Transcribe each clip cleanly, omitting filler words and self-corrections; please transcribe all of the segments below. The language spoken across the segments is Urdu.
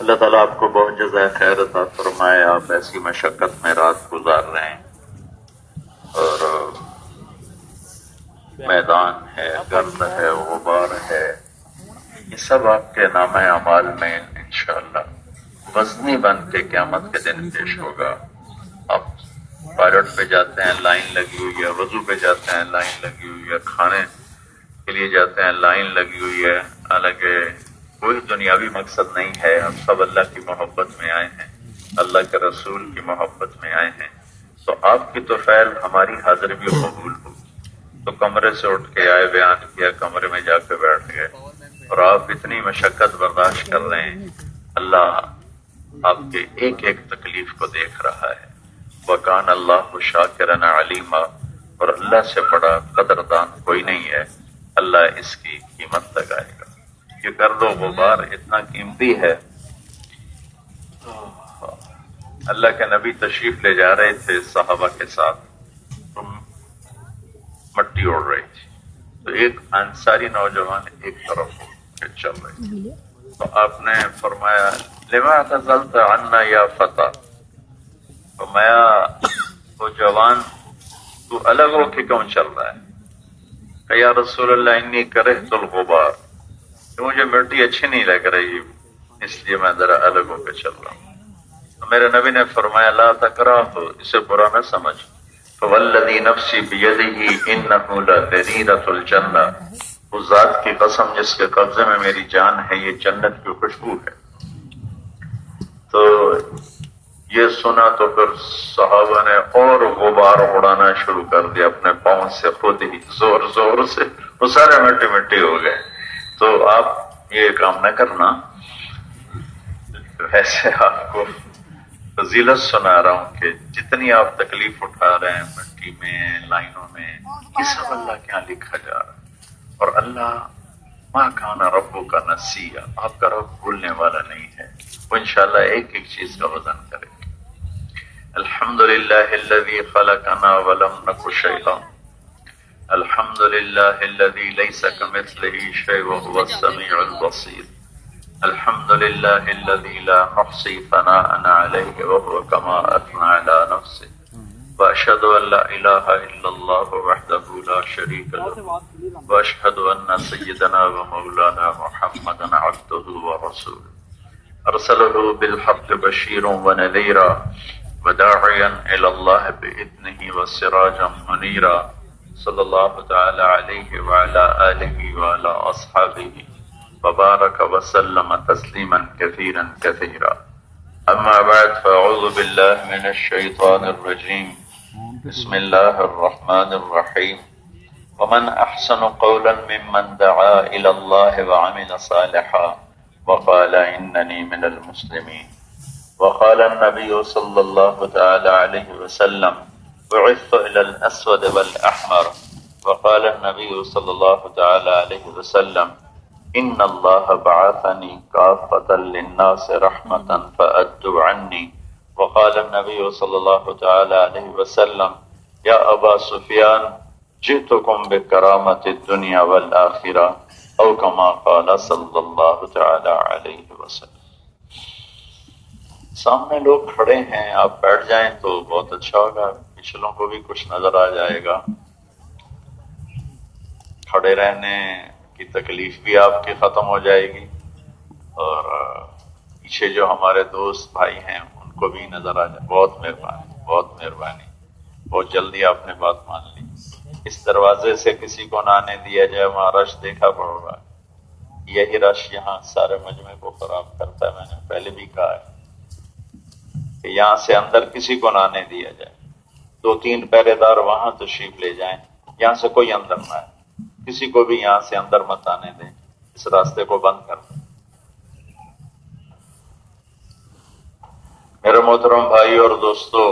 اللہ تعالیٰ آپ کو بہت جزائے خیر عطا فرمائے. آپ ایسی مشقت میں رات گزار رہے ہیں اور میدان ہے، گرد ہے، غبار ہے، یہ سب آپ کے نامہ اعمال میں انشاءاللہ وزنی بن کے قیامت کے دن پیش ہوگا. آپ پائلٹ پہ جاتے ہیں لائن لگی ہوئی ہے، وضو پہ جاتے ہیں لائن لگی ہوئی ہے، کھانے کے لیے جاتے ہیں لائن لگی ہوئی ہے. حالانکہ کوئی دنیاوی مقصد نہیں ہے، ہم سب اللہ کی محبت میں آئے ہیں، اللہ کے رسول کی محبت میں آئے ہیں. تو آپ کی تو خیر ہماری حاضر بھی قبول ہو. تو کمرے سے اٹھ کے آئے، بیان کیا، کمرے میں جا کے بیٹھ گئے اور آپ اتنی مشقت برداشت کر رہے ہیں. اللہ آپ کے ایک ایک تکلیف کو دیکھ رہا ہے. وَكَانَ اللَّهُ شَاكِرًا عَلِيمًا، اور اللہ سے بڑا قدردان کوئی نہیں ہے. اللہ اس کی قیمت لگائے گا. یہ گرد و غبار اتنا قیمتی ہے. اللہ کے نبی تشریف لے جا رہے تھے صحابہ کے ساتھ، تم مٹی اڑ رہی تھی، تو ایک انصاری نوجوان ایک طرف ہو کے چل رہے تھے. تو آپ نے فرمایا لما اعتزلت عنا یا فتى، فرمایا وہ جوان تو الگ ہو کے کیوں چل رہا ہے؟ کہ یا رسول اللہ انی کرہت الغبار، کہ مجھے مٹی اچھی نہیں لگ رہی اس لیے میں ذرا الگ ہو کے چل رہا ہوں. تو میرے نبی نے فرمایا لا تکراہ، اسے برا نہ سمجھ. فوالذی نفسی بیدہ انہ لدریرۃ الجنہ، اس ذات کی قسم جس کے قبضے میں میری جان ہے، یہ جنت کی خوشبو ہے. تو یہ سنا تو پھر صحابہ نے اور غبار اڑانا شروع کر دیا اپنے پاؤں سے، خود ہی زور زور سے، وہ سارے مٹی مٹی ہو گئے. تو آپ یہ کام نہ کرنا. ویسے آپ کو فضیلت سنا رہا ہوں کہ جتنی آپ تکلیف اٹھا رہے ہیں مٹی میں، لائنوں میں، یہ سب اللہ کے یہاں لکھا جا رہا ہے. اور اللہ ما کان ربک نسیا، آپ کا رب بھولنے والا نہیں ہے. وہ انشاءاللہ ایک ایک چیز کا وزن کرے گا. الحمدللہ الذی خلقنا ولم نک شیئا، الحمدللہ الذی لیس کمثلہ شیء وهو السمیع البصیر، الحمد لله الذي لا نحصي ثناء عليه وهو كما أثنى على نفسه، وأشهد أن لا إله إلا الله وحده لا شريك له، وأشهد أن سيدنا ومولانا محمدا عبده ورسوله أرسله بالحق بشيرا ونذيرا وداعيا إلى الله بإذنه وسراجا منيرا، صلى الله تعالى عليه وعلى آله وعلى أصحابه وبارك وسلم تسليما كثيرا كثيرا. أما بعد فأعوذ بالله من الشيطان الرجيم. بسم الله الرحمن الرحيم. ومن أحسن قولا ممن دعا إلى الله وعمل صالحا وقال إنني من المسلمين. وقال النبي صلى الله تعالى عليه وسلم بعثت إلى الأسود والأحمر. وقال النبي صلى الله تعالى عليه وسلم ان اللہ بعثنی کافۃ للناس رحمۃ فأدوا عنی. وقال النبی صلی اللہ تعالی علیہ وسلم یا ابا سفیان جئتکم بکرامۃ الدنیا والآخرہ، او کما قال صلی اللہ تعالی علیہ وسلم. سامنے لوگ کھڑے ہیں، آپ بیٹھ جائیں تو بہت اچھا ہوگا، پچھلوں کو بھی کچھ نظر آ جائے گا. کھڑے رہنے کی تکلیف بھی آپ کی ختم ہو جائے گی، اور پیچھے جو ہمارے دوست بھائی ہیں ان کو بھی نظر آ جائے. بہت مہربانی، بہت مہربانی، بہت جلدی آپ نے بات مان لی. اس دروازے سے کسی کو نہ آنے دیا جائے، وہاں رش دیکھا پڑ رہا ہے. یہی رش یہاں سارے مجمع کو خراب کرتا ہے. میں نے پہلے بھی کہا ہے کہ یہاں سے اندر کسی کو نہ آنے دیا جائے. 2-3 پہرے دار وہاں تشریف لے جائیں، یہاں سے کوئی اندر نہ آئے. کسی کو بھی یہاں سے اندر مت آنے دیں، اس راستے کو بند کر دیں. میرے محترم بھائی اور دوستو،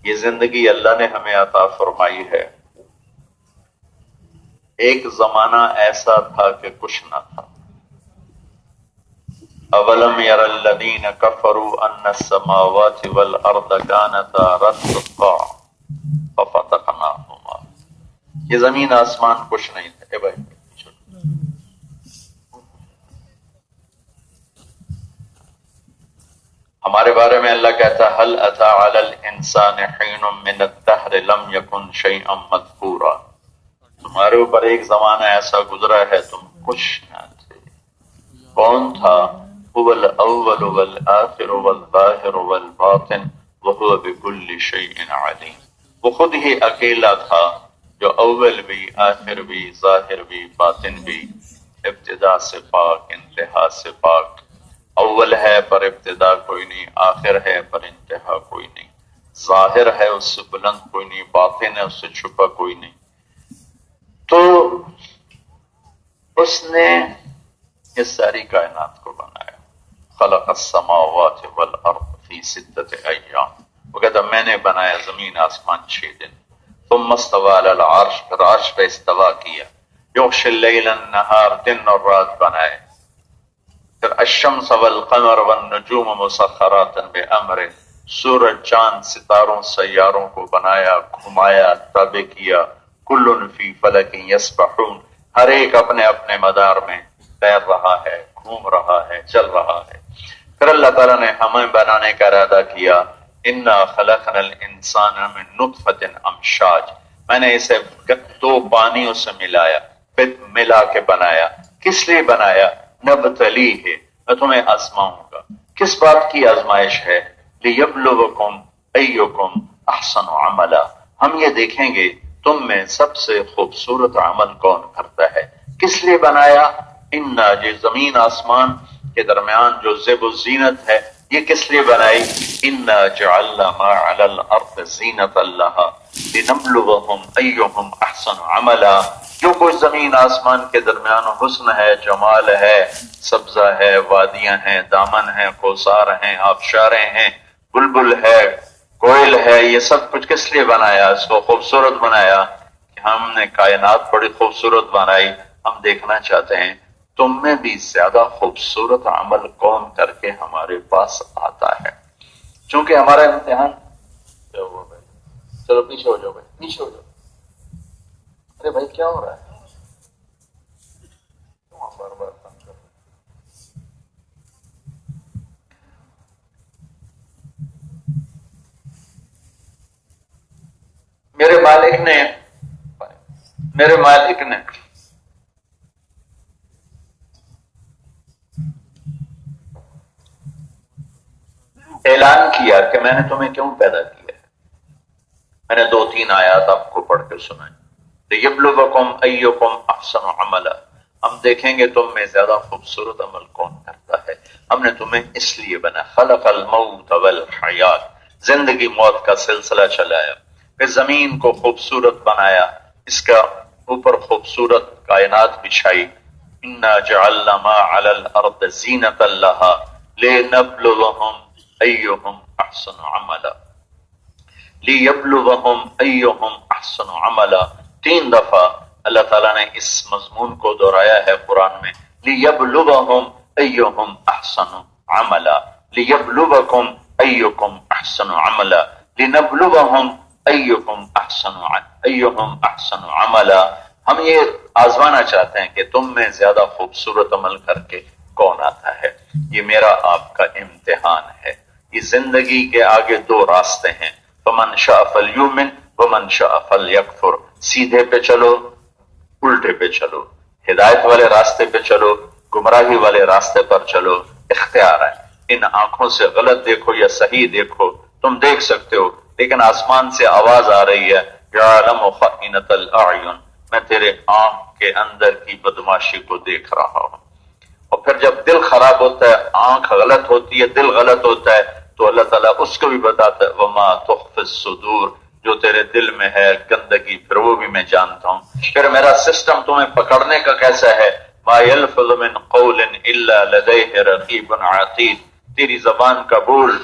یہ زندگی اللہ نے ہمیں عطا فرمائی ہے. ایک زمانہ ایسا تھا کہ کچھ نہ تھا. اولم یر الذین کفروا ان السماوات والارض کانتا رتقا ففتقناہما. یہ زمین آسمان کچھ نہیں تھے. بھائی ہمارے بارے میں اللہ کہتا ہے هل اتى على الانسان حين من الدهر لم يكن شيئا مذكورا، تمہارے اوپر ایک زمانہ ایسا گزرا ہے تم کچھ نہ تھے۔ کون تھا؟ هو الاول والآخر والظاہر والباطن وهو بكل شيء عليم، وہ خود ہی اکیلا تھا جو اول بھی، آخر بھی، ظاہر بھی، باطن بھی، ابتدا سے پاک، انتہا سے پاک۔ اول ہے پر ابتدا کوئی نہیں، آخر ہے پر انتہا کوئی نہیں، ظاہر ہے اس سے بلند کوئی نہیں، باطن ہے اس سے چھپا کوئی نہیں۔ تو اس نے اس ساری کائنات کو بنایا۔ خلق السماوات والارض فی 6 ایام، وہ کہتا میں نے بنایا زمین آسمان 6 دن۔ ثم استوى على العرش، پھر عرش پہ استوا کیا۔ یغشی اللیل النہار، دن اور رات بنائے۔ پھر الشمس والقمر والنجوم مسخرات بامرہ، سورج، چاند، ستاروں، سیاروں کو بنایا، گھمایا، تابع کیا۔ کل فی فلک یسبحون، ہر ایک اپنے اپنے مدار میں تیر رہا ہے، گھوم رہا ہے، چل رہا ہے۔ پھر اللہ تعالیٰ نے ہمیں بنانے کا ارادہ کیا۔ انا خلقنا الانسان من نطفۃ امشاج، میں نے اسے 2 پانیوں سے ملایا، پھر ملا کے بنایا۔ کس لیے بنایا؟ نبتلی ہے، میں تمہیں آزماؤں گا۔ کس بات کی آزمائش ہے؟ لیبلوکم ایکم احسن عملا، ہم یہ دیکھیں گے تم میں سب سے خوبصورت عمل کون کرتا ہے۔ کس لیے بنایا؟ انا، یہ زمین آسمان کے درمیان جو زیب و زینت ہے، یہ کس لیے بنائی؟ انا جعلنا ما علی الارض زینۃ لها لنبلوہم ایہم احسن عملا، جو کوئی زمین آسمان کے درمیان حسن ہے، جمال ہے، سبزہ ہے، وادیاں ہیں، دامن ہیں، کوثار ہیں، آبشاریں ہیں، بلبل ہے، کوئل ہے، یہ سب کچھ کس لیے بنایا؟ اس کو خوبصورت بنایا کہ ہم نے کائنات بڑی خوبصورت بنائی، ہم دیکھنا چاہتے ہیں تم میں بھی زیادہ خوبصورت عمل کون کر کے ہمارے پاس آتا ہے۔ چونکہ ہمارا امتحان کیا ہوا بھائی؟ چلو پیچھے ہو جاؤ بھائی، پیچھے ہو جاؤ۔ ارے بھائی کیا ہو رہا ہے؟ بار بار تنگ کر رہے ہیں۔ میرے مالک نے اعلان کیا کہ میں نے تمہیں کیوں پیدا کیا ہے۔ میں نے 2-3 آیات آپ کو پڑھ کے سنائیں۔ لیبلوکم ایکم احسن عملا، ہم دیکھیں گے تم میں زیادہ خوبصورت عمل کون کرتا ہے۔ ہم نے تمہیں اس لیے بنا، خلق الموت والحیات، زندگی موت کا سلسلہ چلایا، پھر زمین کو خوبصورت بنایا، اس کا اوپر خوبصورت کائنات بچھائی۔ انا جعلنا ما علی الارض زینۃ لها لنبلوہم ایہم احسن عملا، لیبلوہم ایہم احسن عملا۔ 3 دفعہ اللہ تعالیٰ نے اس مضمون کو دہرایا ہے قرآن میں، لیبلوہم ایہم احسن عملا، لیبلوکم ایکم احسن عملا، لنبلوہم ایکم احسن عملا۔ ہم یہ آزمانا چاہتے ہیں کہ تم میں زیادہ خوبصورت عمل کر کے کون آتا ہے۔ یہ میرا آپ کا امتحان ہے۔ یہ زندگی کے آگے 2 راستے ہیں، فمن شاء فلیؤمن ومن شاء فلیکفر، سیدھے پہ چلو، الٹے پہ چلو، ہدایت والے راستے پہ چلو، گمراہی والے راستے پر چلو، اختیار ہے۔ ان آنکھوں سے غلط دیکھو یا صحیح دیکھو، تم دیکھ سکتے ہو، لیکن آسمان سے آواز آ رہی ہے، یعلم خائنۃ الاعین، میں تیرے آنکھ کے اندر کی بدماشی کو دیکھ رہا ہوں۔ اور پھر جب دل خراب ہوتا ہے، آنکھ غلط ہوتی ہے، دل غلط ہوتا ہے، تو اللہ تعالیٰ اس کو بھی بتاتا ہے، وما تخفی الصدور، جو تیرے دل میں ہے گندگی، پھر وہ بھی میں جانتا ہوں۔ پھر میرا سسٹم تمہیں پکڑنے کا کیسا ہے، ما یلفظ من قول الا لدیہ رقیب عتید، تیری زبان کا بول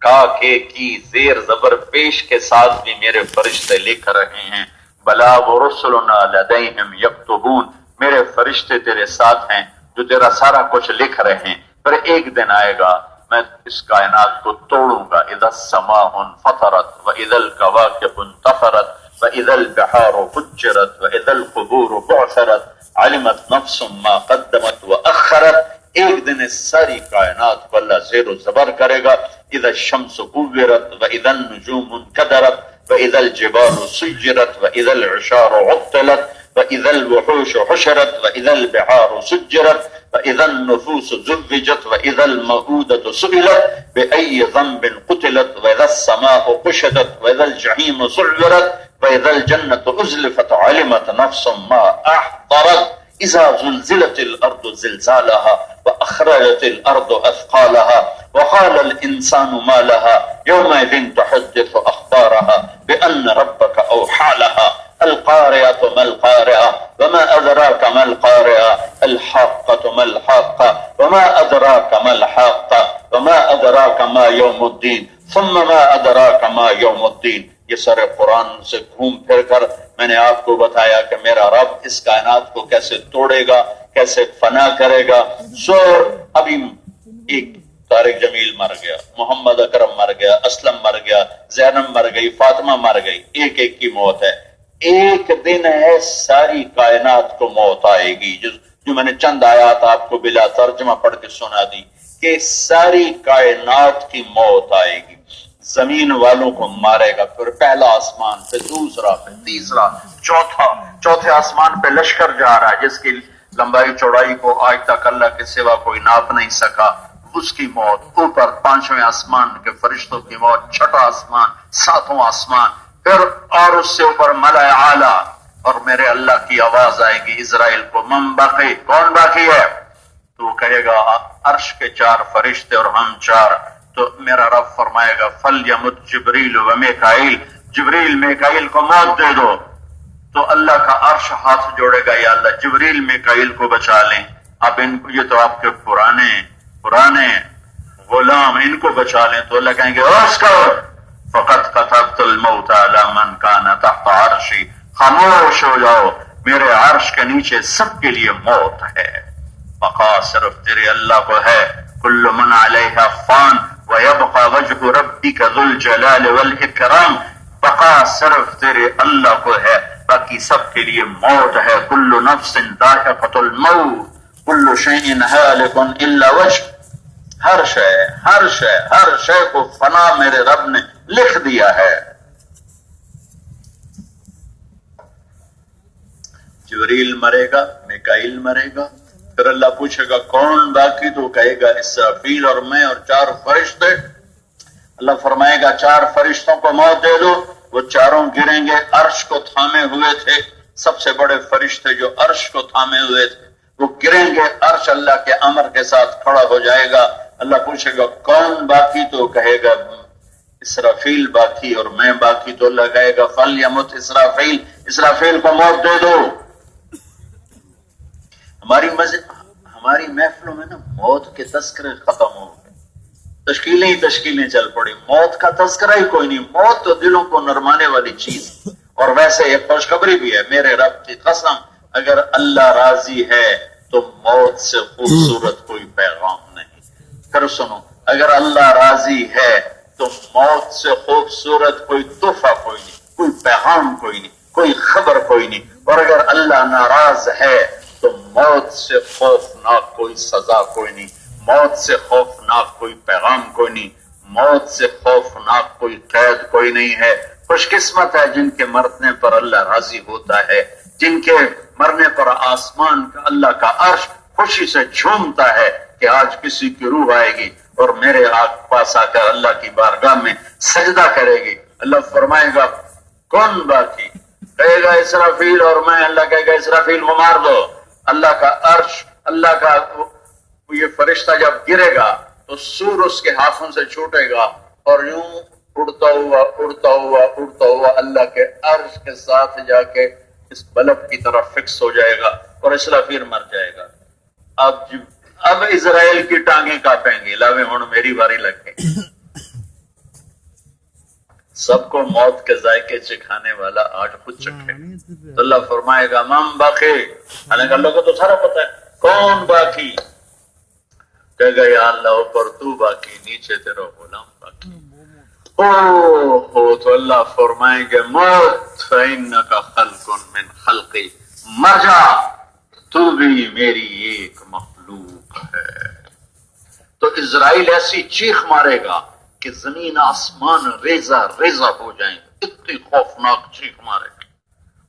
کا کے کی زیر زبر پیش کے ساتھ بھی میرے فرشتے لکھ رہے ہیں۔ بلا ورسلنا لدیہم یکتبون، میرے فرشتے تیرے ساتھ ہیں جو تیرا سارا کچھ لکھ رہے ہیں۔ پھر ایک دن آئے گا میں اس کائنات کو توڑوں گا، اذا السماء انفطرت واذا الکواکب انتثرت واذا البحار فجرت واذا القبور بعثرت علمت نفس ما قدمت واخرت۔ ایک دن نے ساری کائنات کو اللہ زیر و زبر کرے گا. اذا الشمس كورت واذا النجوم انكدرت واذا الجبال سجرت واذا العشار عطلت واذا الوحوش حشرت واذا البحار سجرت واذا النفوس زوجت واذا الموءودة سئلت باي ذنب قتلت واذا السماء كشطت واذا الجحيم سعرت واذا الجنة ازلفت علمت نفس ما احضرت اذا زلزلت الارض زلزالها واخرجت الارض اثقالها وقال الانسان ما لها يومئذ تحدث اخبارها بان ربك اوحى لها القارعة ما القارعة وما ادراك ما القارعة الحاقة ما الحاقة وما ادراك ما الحاقة وما ادراك ما يوم الدين ثم ما ادراك ما يوم الدين. یہ سارے قرآن سے گھوم پھر کر میں نے آپ کو بتایا کہ میرا رب اس کائنات کو کیسے توڑے گا، کیسے فنا کرے گا. سو ابھی ایک طارق جمیل مر گیا، محمد اکرم مر گیا، اسلم مر گیا، زینب مر گئی، فاطمہ مر گئی، ایک ایک کی موت ہے. ایک دن ہے ساری کائنات کو موت آئے گی، جو میں نے چند آیات آپ کو بلا ترجمہ پڑھ کے سنا دی کہ ساری کائنات کی موت آئے گی. زمین والوں کو مارے گا، پھر پہلا آسمان، پھر دوسرا، پھر تیسرا، چوتھے آسمان پہ لشکر جا رہا ہے جس کی لمبائی چوڑائی کو آج تک اللہ کے سوا کوئی ناپ نہیں سکا، اس کی موت. اوپر پانچویں آسمان کے فرشتوں کی موت، چھٹا آسمان، ساتواں آسمان، پھر اور اس سے اوپر ملائے اعلیٰ، اور میرے اللہ کی آواز آئے گی اسرائیل کو، من باقی، کون باقی ہے؟ تو وہ کہے گا عرش کے 4 فرشتے اور ہم 4. تو میرا رب فرمائے گا فلیمت جبریل و میکائیل، جبریل میکائیل کو موت دے دو. تو اللہ کا عرش ہاتھ جوڑے گا، یا اللہ جبریل میکائیل کو بچا لیں. اب ان کو، یہ تو آپ کے پرانے غلام، ان کو بچا لیں. تو اللہ کہیں گے فقط كتبت الموت على من كان تحت عرشی، خاموش ہو جاؤ، میرے عرش کے نیچے سب کے لیے موت ہے. بقا صرف تیرے اللہ کو ہے. کل من علیہا فان ویبقى وجہ ربک ذو الجلال والاکرام. بقا صرف تیرے اللہ کو ہے، باقی سب کے لیے موت ہے. کل نفس ذائقۃ الموت کل شیء ہالک الا وجہ. ہر شے کو فنا میرے رب نے لکھ دیا ہے. جبریل مرے گا، میکائیل مرے گا، پھر اللہ پوچھے گا کون باقی؟ تو کہے گا اسرافیل اور میں اور 4 فرشتے. اللہ فرمائے گا 4 فرشتوں کو موت دے دو. وہ چاروں گریں گے، عرش کو تھامے ہوئے تھے. سب سے بڑے فرشتے جو عرش کو تھامے ہوئے تھے وہ گریں گے، عرش اللہ کے امر کے ساتھ کھڑا ہو جائے گا. اللہ پوچھے گا کون باقی؟ تو کہے گا اسرافیل باقی اور میں باقی. تو اللہ کہے گا فلیمت اسرافیل، اسرافیل کو موت دے دو. ہماری محفلوں میں نا موت کے تذکرے ختم ہو گئے، تشکیلیں چل پڑی. موت کا تذکرہ ہی کوئی نہیں. موت تو دلوں کو نرمانے والی چیز. اور ویسے ایک خوشخبری بھی ہے، میرے رب کی قسم، اگر اللہ راضی ہے تو موت سے خوبصورت کوئی پیغام نہیں. پھر سنو، اگر اللہ راضی ہے تو موت سے خوبصورت کوئی تحفہ کوئی نہیں، کوئی پیغام کوئی نہیں، کوئی خبر کوئی نہیں. اور اگر اللہ ناراض ہے تو موت سے خوفناک کوئی سزا کوئی نہیں، موت سے خوفناک کوئی پیغام کوئی نہیں، موت سے خوفناک کوئی قید کوئی نہیں ہے. خوش قسمت ہے جن کے مرنے پر اللہ راضی ہوتا ہے، جن کے مرنے پر آسمان کا اللہ کا عرش خوشی سے جھومتا ہے کہ آج کسی کی روح آئے گی اور میرے پاس آ کر اللہ کی بارگاہ میں سجدہ کرے گی. اللہ فرمائے گا کون باقی؟ کہے گا اسرافیل اور میں. اللہ کہے گا اسرافیل کو مار دو. اللہ کا عرش، اللہ کا یہ فرشتہ جب گرے گا تو سور اس کے ہاتھوں سے چھوٹے گا اور یوں اڑتا ہوا اللہ کے عرش کے ساتھ جا کے اس بلب کی طرف فکس ہو جائے گا اور اسرافیل مر جائے گا. اب اسرائیل کی ٹانگیں کانپیں گی، لاوے ہن میری باری لگ گئی. سب کو موت کے ذائقے چکھانے والا آج خود چکھے. تو اللہ فرمائے گا من باقی. حالانکہ اللہ کو تو سارا پتا ہے کون باقی. کہے گا یا اللہ اوپر تو باقی، نیچے تیرا غلام باقی. تو اللہ فرمائیں گے موت فإنک خلق من خلقی، مر جا، تو بھی میری ایک مخلوق ہے. اسرائیل ایسی چیخ مارے گا کہ زمین آسمان ریزہ ریزہ ہو جائیں گے، اتنی خوفناک چیخ مارے گا.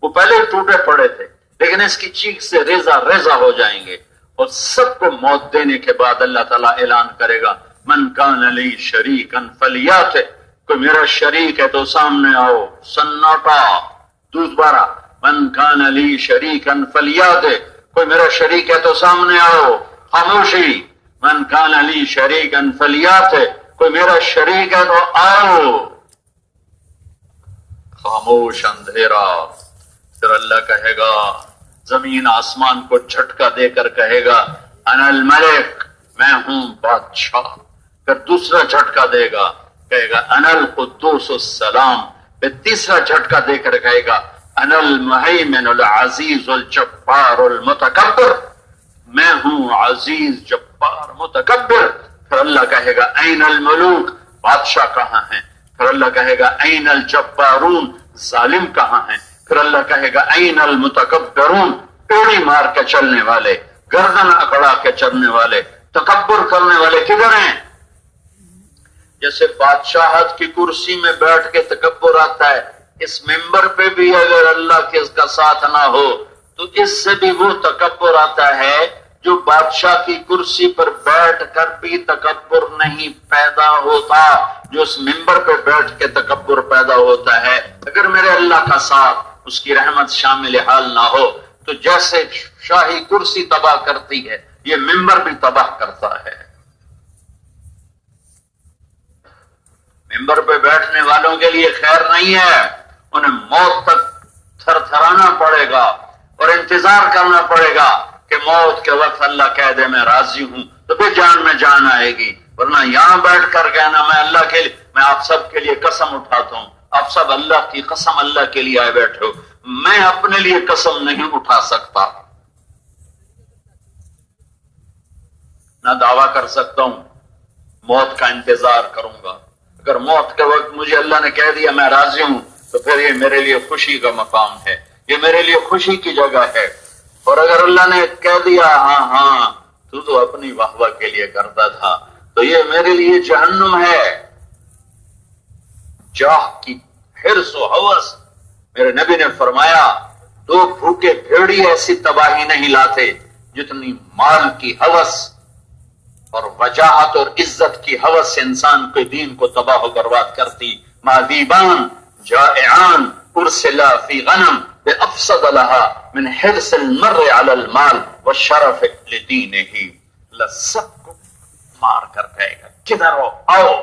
وہ پہلے ٹوٹے پڑے تھے لیکن اس کی چیخ سے ریزہ ریزہ ہو جائیں گے. اور سب کو موت دینے کے بعد اللہ تعالیٰ اعلان کرے گا من کان لی شریکن فلیات، کوئی میرا شریک ہے تو سامنے آؤ. سناٹا. دوسرا من کان لی شریکن فلیات، کوئی میرا شریک ہے تو سامنے آؤ. خاموشی. من کان لی شریکن فلیات، کوئی میرا شریک ہے تو آؤ. خاموش اندھیرا. پھر اللہ کہے گا، زمین آسمان کو جھٹکا دے کر کہے گا انا الملک، میں ہوں بادشاہ. پھر دوسرا جھٹکا دے گا، کہے گا انا القدوس السلام. پھر تیسرا جھٹکا دے کر کہے گا انا المہیمن العزیز الجبار المتکبر، میں ہوں عزیز جبار متکبر. پھر اللہ کہے گا این الملوک، بادشاہ کہاں ہیں. پھر اللہ کہے گا این الجبارون، ظالم کہاں ہیں. پھر اللہ کہے گا این المتکبرون، پیڑی مار کے چلنے والے، گردن اکڑا کے چلنے والے، تکبر کرنے والے کدھر ہیں. جیسے بادشاہت کی کرسی میں بیٹھ کے تکبر آتا ہے، اس ممبر پہ بھی اگر اللہ کے اس کا ساتھ نہ ہو تو اس سے بھی وہ تکبر آتا ہے جو بادشاہ کی کرسی پر بیٹھ کر بھی تکبر نہیں پیدا ہوتا، جو اس ممبر پہ بیٹھ کے تکبر پیدا ہوتا ہے. اگر میرے اللہ کا ساتھ، اس کی رحمت شامل حال نہ ہو تو جیسے شاہی کرسی تباہ کرتی ہے یہ ممبر بھی تباہ کرتا ہے. ممبر پہ بیٹھنے والوں کے لیے خیر نہیں ہے، انہیں موت تک تھر تھرانا پڑے گا اور انتظار کرنا پڑے گا کہ موت کے وقت اللہ کہہ دے میں راضی ہوں تو پھر جان میں جان آئے گی. ورنہ یہاں بیٹھ کر کہنا میں اللہ کے لیے، میں آپ سب کے لیے قسم اٹھاتا ہوں، آپ سب اللہ کی قسم اللہ کے لیے آئے بیٹھے ہو، میں اپنے لیے قسم نہیں اٹھا سکتا، نہ دعویٰ کر سکتا ہوں موت کا انتظار کروں گا. اگر موت کے وقت مجھے اللہ نے کہہ دیا میں راضی ہوں تو پھر یہ میرے لیے خوشی کا مقام ہے، یہ میرے لیے خوشی کی جگہ ہے. اور اگر اللہ نے کہہ دیا ہاں ہاں تو اپنی واہ واہ کے لیے کرتا تھا تو یہ میرے لیے جہنم ہے. جاہ کی حرص و ہوس. میرے نبی نے فرمایا دو بھوکے بھیڑی ایسی تباہی نہیں لاتے جتنی مال کی ہوس اور وجاہت اور عزت کی ہوس سے انسان کے دین کو تباہ و برباد کرتی. مادیبان جائعان ارسلا فی غنم بافسد لها من حرص المرء على المال والشرف لدینه. اللہ سب کو مار کر کہے گا کدھر ہو آؤ.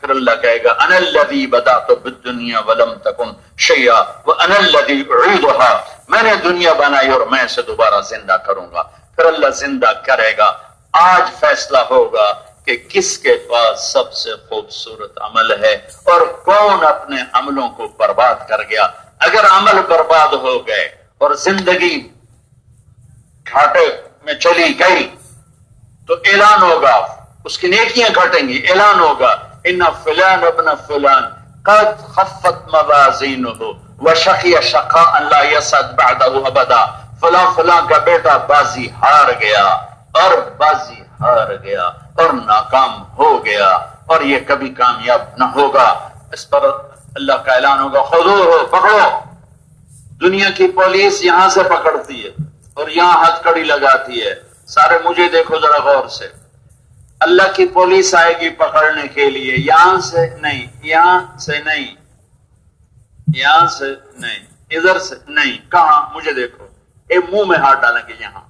پھر اللہ کہے گا انا الذی بدأت بالدنیا ولم تکن شیئا وانا الذی اعیدها، میں نے دنیا بنائی اور میں اسے دوبارہ زندہ کروں گا. پھر اللہ زندہ کرے گا. آج فیصلہ ہوگا کہ کس کے پاس سب سے خوبصورت عمل ہے اور کون اپنے عملوں کو برباد کر گیا. اگر عمل برباد ہو گئے اور زندگی گھاٹے میں چلی گئی تو اعلان ہوگا، اس کی نیکیاں گھٹیں گی، اعلان ہوگا ان فلان ابن فلان قد خفت موازینہ وشقی شقاء لا یسعد بعدہ ابدا. فلاں فلاں کا بیٹا بازی ہار گیا اور بازی ہار گیا اور ناکام ہو گیا اور یہ کبھی کامیاب نہ ہوگا. اس پر اللہ کا اعلان ہوگا خذوہ، پکڑو. دنیا کی پولیس یہاں سے پکڑتی ہے اور یہاں ہتھ کڑی لگاتی ہے. سارے مجھے دیکھو ذرا غور سے. اللہ کی پولیس آئے گی پکڑنے کے لیے، یہاں سے نہیں، یہاں سے نہیں، یہاں سے نہیں، ادھر سے نہیں. کہاں؟ مجھے دیکھو. اے منہ میں ہاتھ ڈالیں گے، یہاں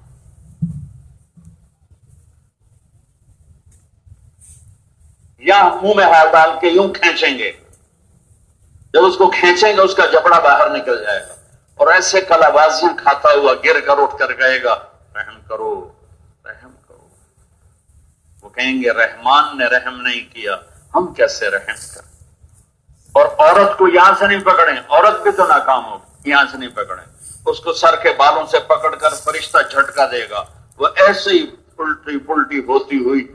یا منہ میں ہاتھ ڈال کے یوں کھینچیں گے. جب اس کو کھینچیں گے اس کا جبڑا باہر نکل جائے گا اور ایسے کلابازیاں کھاتا ہوا گر کر اٹھ کر کہے گا رحم کرو رحم کرو. وہ کہیں گے رحمان نے رحم نہیں کیا، ہم کیسے رحم کریں. اور عورت کو یہاں سے نہیں پکڑیں، عورت بھی تو ناکام ہوگی، یہاں سے نہیں پکڑیں. اس کو سر کے بالوں سے پکڑ کر فرشتہ جھٹکا دے گا، وہ ایسے ہی الٹی پلٹی ہوتی ہوئی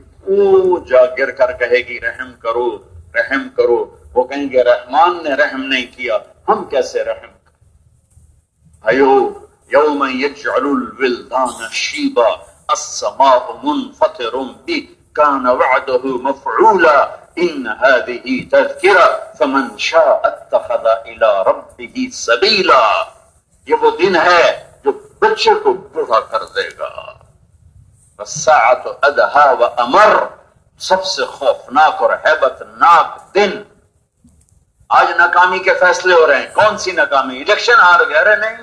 جا گر کر کہے گی رحم کرو رحم کرو. وہ کہیں گے رحمان نے رحم نہیں کیا، ہم کیسے رحم کریں. بھائیو یوم یجعل الولدان شیبا السماء منفطر كان وعده مفعولا ان هذه تذكرة فمن شاء اتخذ الى ربه سبیلا. یہ وہ دن ہے جو بچے کو بوڑھا کر دے گا. والساعة ادہا وامر، سب سے خوفناک اور ہیبت ناک دن. آج ناکامی کے فیصلے ہو رہے ہیں. کون سی ناکامی؟ الیکشن ہار گیا؟ ارے نہیں.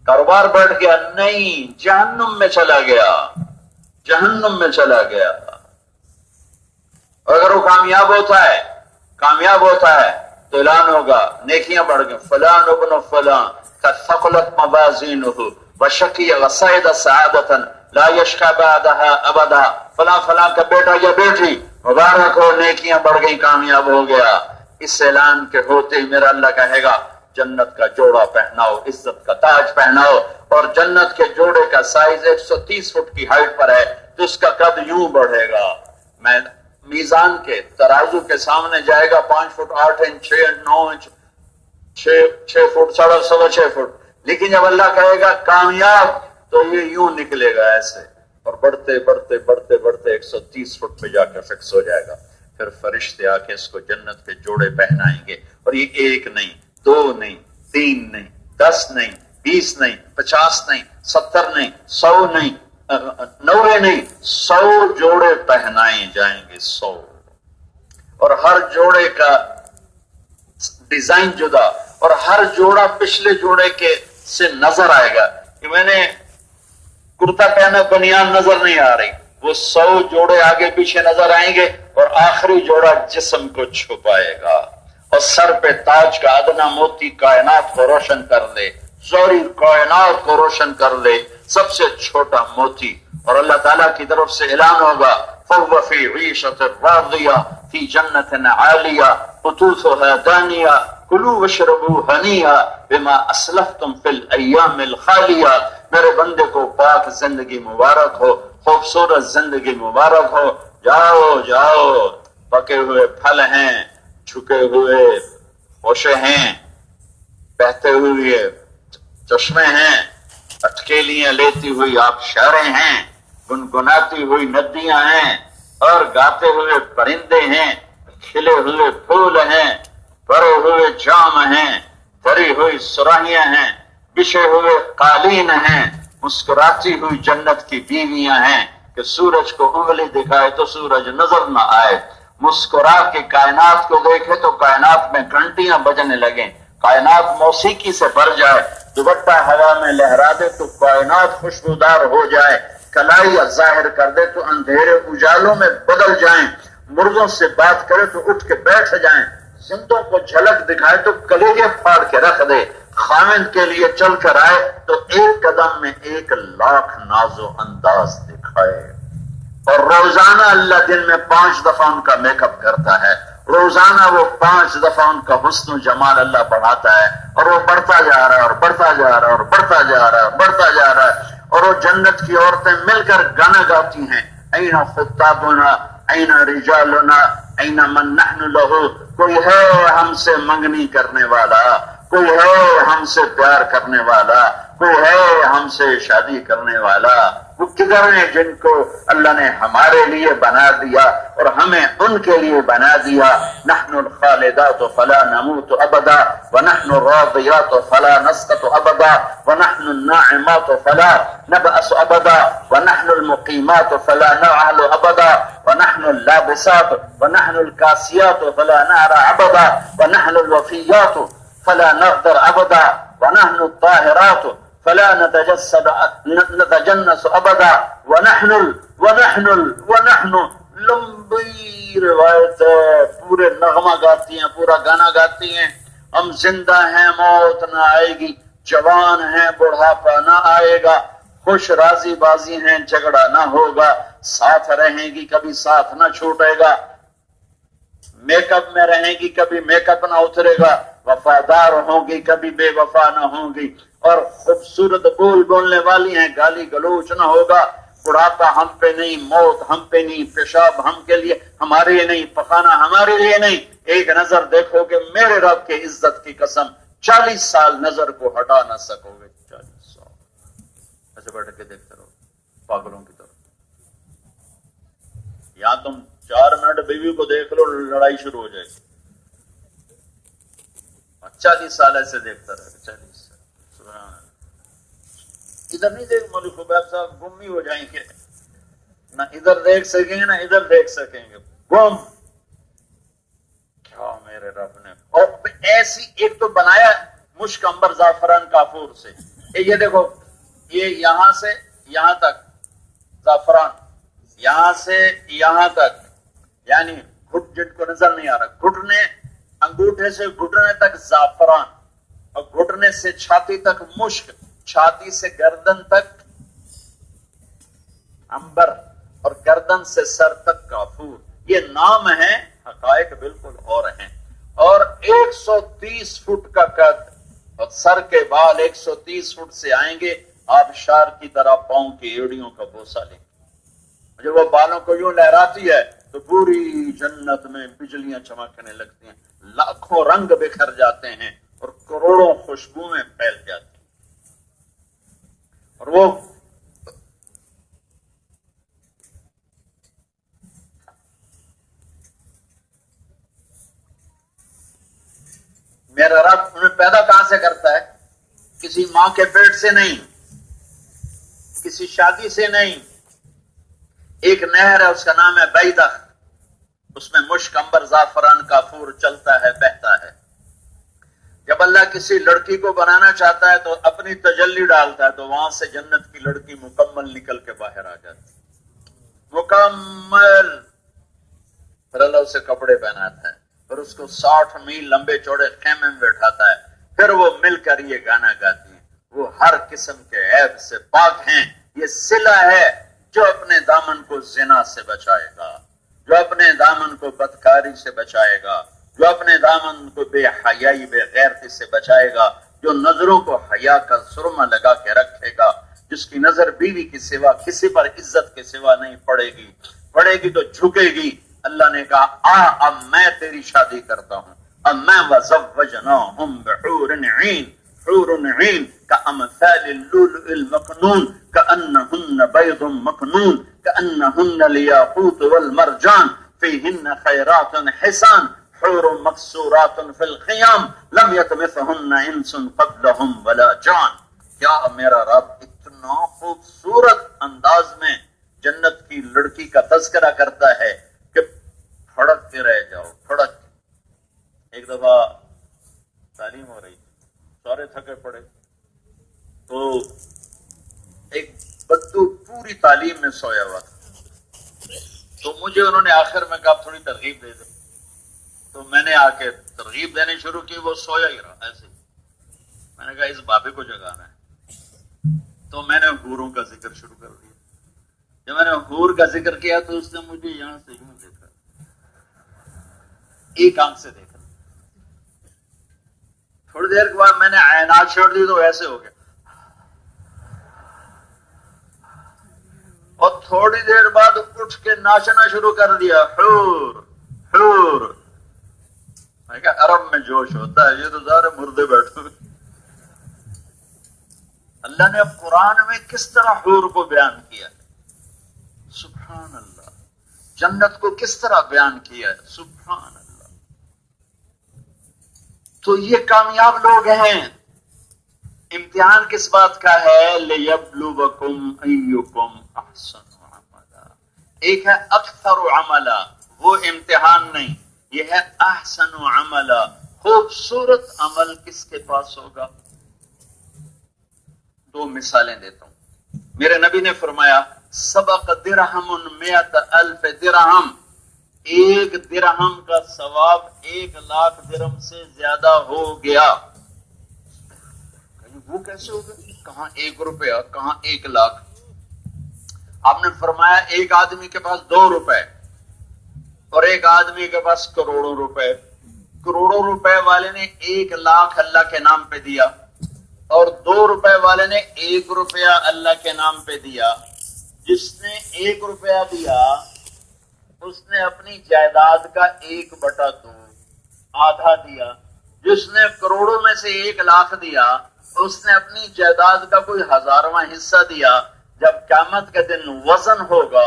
کاروبار بڑھ گیا؟ نہیں، جہنم میں چلا گیا، جہنم میں چلا گیا. اور اگر وہ کامیاب ہوتا ہے تو اعلان ہوگا نیکیاں بڑھ گئیں. فلان ابن فلان قد ثقلت موازینہ وشقی وسعد سعادۃ لا یشقی بعدها ابدا. فلاں فلاں کا بیٹا یا بیٹی مبارک ہو، نیکیاں بڑھ گئی، کامیاب ہو گیا. اس اعلان کے ہوتے ہی میرا اللہ کہے گا جنت کا جوڑا پہناؤ، عزت کا تاج پہناؤ. اور جنت کے جوڑے کا سائز 130 فٹ کی ہائٹ پر ہے تو اس کا قد یوں بڑھے گا. میں میزان کے ترازو کے سامنے جائے گا 5 foot 8 inch 6 inch 9 inch 6 foot 6.5 foot. لیکن جب اللہ کہے گا کامیاب تو یہ یوں نکلے گا ایسے، اور بڑھتے بڑھتے بڑھتے بڑھتے 130 فٹ پہ جا کے فکس ہو جائے گا. پھر فرشتے آ کے اس کو جنت کے جوڑے پہنائیں گے. اور یہ 1 نہیں 2 نہیں 3 نہیں 10 نہیں 20 نہیں 50 نہیں 70 نہیں 100 نہیں 90 نہیں 100 جوڑے پہنائے جائیں گے. 100. اور ہر جوڑے کا ڈیزائن جدا، اور ہر جوڑا پچھلے جوڑے کے سے نظر آئے گا کہ میں نے کرتا پہنا بنیان نظر نہیں آ رہی. وہ 100 جوڑے آگے پیچھے نظر آئیں گے اور آخری جوڑا جسم کو چھپائے گا. اور سر پہ تاج کا ادنا موتی کائنات کو روشن کر لے، سوری کائنات کو روشن کر لے، سب سے چھوٹا موتی. اور اللہ تعالیٰ کی طرف سے اعلان ہوگا فَهُوَ فِي عِيشَةٍ رَاضِيَةٍ فِي جَنَّةٍ عَالِيَةٍ قُطُوفُهَا دَانِيَةٌ كُلُوا وَاشْرَبُوا هَنِيئًا بِمَا أَسْلَفْتُمْ فِي الْأَيَّامِ الْخَالِيَةِ. میرے بندے کو پاک زندگی مبارک ہو، خوبصورت زندگی مبارک ہو. جاؤ جاؤ، پکے ہوئے پھل ہیں، جھکے ہوئے خوشے ہیں، بہتے ہوئے چشمے ہیں، اٹکیلیاں لیتی ہوئی آبشاریں ہیں، گنگناتی ہوئی ندیاں ہیں، اور گاتے ہوئے پرندے ہیں، کھلے ہوئے پھول ہیں، بھرے ہوئے جام ہیں، بھری ہوئی سراہیاں ہیں، بچھے ہوئے قالین ہیں، مسکراتی ہوئی جنت کی بیویاں ہیں کہ سورج کو انگلی دکھائے تو سورج نظر نہ آئے، مسکرا کے کائنات کو دیکھے تو کائنات میں گھنٹیاں بجنے لگیں، کائنات موسیقی سے بھر جائے، دوپٹہ ہوا میں لہرا دے تو کائنات خوشبودار ہو جائے، کلائی ظاہر کر دے تو اندھیرے اجالوں میں بدل جائیں، مردوں سے بات کرے تو اٹھ کے بیٹھ جائیں، زندوں کو جھلک دکھائے تو کلیجے پھاڑ کے رکھ دے، خامند کے لیے چل کر آئے تو 1 قدم میں 1,00,000 ناز و انداز دکھائے. اور روزانہ اللہ دن میں 5 دفعہ ان کا میک اپ کرتا ہے، روزانہ وہ 5 دفعہ ان کا حسن و جمال اللہ بڑھاتا ہے، اور وہ بڑھتا جا رہا ہے اور بڑھتا جا رہا ہے اور بڑھتا جا رہا ہے اور بڑھتا جا رہا ہے. اور وہ جنت کی عورتیں مل کر گانا گاتی ہیں اینا خطابنا اینا رجالنا اینا من نحن لہو. کوئی ہے ہم سے منگنی کرنے والا، کوئی ہے ہم سے پیار کرنے والا، کوئی ہے ہم سے شادی کرنے والا. وہ کدھر ہیں جن کو اللہ نے ہمارے لیے بنا دیا اور ہمیں ان کے لیے بنا دیا. نحن الخالدات فلا نموت ابدا ونحن الراضيات فلا نسقط ابدا ونحن الناعمات فلا نبأس ابدا ونحن المقيمات فلا نعل ابدا ونحن اللابسات ونحن الكاسيات فلا نعرى ابدا ونحن الوفيات فلا نغدر ابدا ونحن الطاهرات فلا نتجنس ابدا ونحن لمبی روایت ہے، پورے نغمہ گاتی ہیں، پورا گانا گاتی ہیں. ہم زندہ ہیں موت نہ آئے گی، جوان ہیں بڑھاپا نہ آئے گا، خوش راضی بازی ہیں جھگڑا نہ ہوگا، ساتھ رہیں گی کبھی ساتھ نہ چھوٹے گا، میک اپ میں رہیں گی کبھی میک اپ نہ اترے گا، وفادار ہوں گی کبھی بے وفا نہ ہوں گی، اور خوبصورت بول بولنے والی ہیں، گالی گلوچ نہ ہوگا. بڑھاپا ہم پہ نہیں، موت ہم پہ نہیں، پیشاب ہم کے لیے ہمارے لیے نہیں، پخانا ہمارے لیے نہیں. ایک نظر دیکھو کہ میرے رب کے عزت کی قسم 40 سال نظر کو ہٹا نہ سکو گے. 40 سال ایسے بیٹھ کے دیکھتے رہو پاگلوں کی طرف. تم 4 منٹ بیوی کو دیکھ لو لڑائی شروع ہو جائے گی. 40 سال ایسے دیکھتا رہے 40 سال. سبحان اللہ. ادھر نہیں دیکھ مولوی خبیب صاحب گم ہی ہو جائیں گے, نہ ادھر دیکھ سکیں گے نہ ادھر دیکھ سکیں گے, گم. کیا میرے رب نے. اور ایسی ایک تو بنایا مشک عنبر زعفران کافور سے. یہ دیکھو یہ یہاں سے یہاں تک زعفران, یہاں سے یہاں تک, یعنی گھٹ جن کو نظر نہیں آ رہا, گھٹنے انگوٹھے سے گھٹنے تک زعفران, اور گھٹنے سے چھاتی تک مشک, چھاتی سے گردن تک عنبر, اور گردن سے سر تک کافور. یہ نام ہے, حقائق بالکل اور ہیں. اور 130 فٹ کا قد, اور سر کے بال 130 فٹ سے آئیں گے, آبشار کی طرح پاؤں کی ایڑیوں کا بوسہ لیں گے. جب وہ بالوں کو یوں لہراتی ہے تو پوری جنت میں بجلیاں چمکنے لگتی ہیں, لاکھوں رنگ بکھر جاتے ہیں اور کروڑوں خوشبوئیں پھیل جاتی ہیں. اور وہ میرا رب انہیں پیدا کہاں سے کرتا ہے؟ کسی ماں کے پیٹ سے نہیں, کسی شادی سے نہیں. ایک نہر ہے, اس کا نام ہے بیدخ, اس میں مشک عنبر زعفران کافور چلتا ہے, بہتا ہے. جب اللہ کسی لڑکی کو بنانا چاہتا ہے تو اپنی تجلی ڈالتا ہے, تو وہاں سے جنت کی لڑکی مکمل نکل کے باہر آ جاتی, مکمل. پھر اللہ اسے کپڑے پہناتا ہے, پھر اس کو 60 میل لمبے چوڑے خیمے میں بیٹھاتا ہے, پھر وہ مل کر یہ گانا گاتی ہیں. وہ ہر قسم کے عیب سے پاک ہیں. یہ صلہ ہے جو اپنے دامن کو زنا سے بچائے گا, جو اپنے دامن کو بدکاری سے بچائے گا, جو اپنے دامن کو بے حیائی بے غیرتی سے بچائے گا, جو نظروں کو حیا کا سرما لگا کے رکھے گا, جس کی نظر بیوی کی سوا کسی پر عزت کے سوا نہیں پڑے گی, پڑے گی تو جھکے گی. اللہ نے کہا اب میں تیری شادی کرتا ہوں, اب میں وزوجناہم بحور عین, حور عین کامثال اللؤلؤ المكنون كأنهن بيض مكنون كأنهن الياقوت والمرجان فيهن خيرات حسان حور مقصورات في الخيام لم يطمثهن انس قبلهم ولا جان. کیا میرا رب اتنا خوبصورت انداز میں جنت کی لڑکی کا تذکرہ کرتا ہے کہ پھڑکتے رہ جاؤ, پھڑک. ایک دفعہ تعلیم ہو رہی, سارے تھکے پڑے, تو ایک بدو پوری تعلیم میں سویا ہوا تھا. تو مجھے انہوں نے آخر میں کہا تھوڑی ترغیب دے دے, تو میں نے آ کے ترغیب دینے شروع کی. وہ سویا ہی رہا ایسے. میں نے کہا اس بابے کو جگانا ہے, تو میں نے حوروں کا ذکر شروع کر دیا. جب میں نے حور کا ذکر کیا تو اس نے مجھے یہاں سے یوں دیکھا, ایک آنکھ سے دیکھا. تھوڑی دیر کے بعد میں نے عینات چھوڑ دی تو ایسے ہو گیا, اور تھوڑی دیر بعد اٹھ کے ناچنا شروع کر دیا, حور حور. میں کہا عرب میں جوش ہوتا ہے, یہ تو سارے مردے بیٹھے ہوئے. اللہ نے اب قرآن میں کس طرح حور کو بیان کیا ہے, سبحان اللہ. جنت کو کس طرح بیان کیا ہے, سبحان اللہ. تو یہ کامیاب لوگ ہیں. امتحان کس بات کا ہے؟ لِيَبْلُوَكُمْ أَيُّكُمْ أَحْسَنُ عَمَلًا. ایک ہے اکثر عملا, وہ امتحان نہیں. یہ ہے احسن عملا, خوبصورت عمل کس کے پاس ہوگا. دو مثالیں دیتا ہوں. میرے نبی نے فرمایا سبق درہم 100,000 درہم, 1 درہم کا ثواب 1,00,000 درہم سے زیادہ ہو گیا. وہ کیسے ہو گیا؟ کہاں 1 روپیہ, کہاں 1,00,000. آپ نے فرمایا ایک آدمی کے پاس 2 روپے اور ایک آدمی کے پاس کروڑوں روپے. کروڑوں روپے والے نے 1,00,000 اللہ کے نام پہ دیا, اور 2 روپے والے نے 1 روپیہ اللہ کے نام پہ دیا. جس نے 1 روپیہ دیا اس نے اپنی جائیداد کا 1/2 آدھا دیا. جس نے کروڑوں میں سے 1,00,000 دیا اس نے اپنی جائیداد کا کوئی 1000واں حصہ دیا. جب قیامت کے دن وزن ہوگا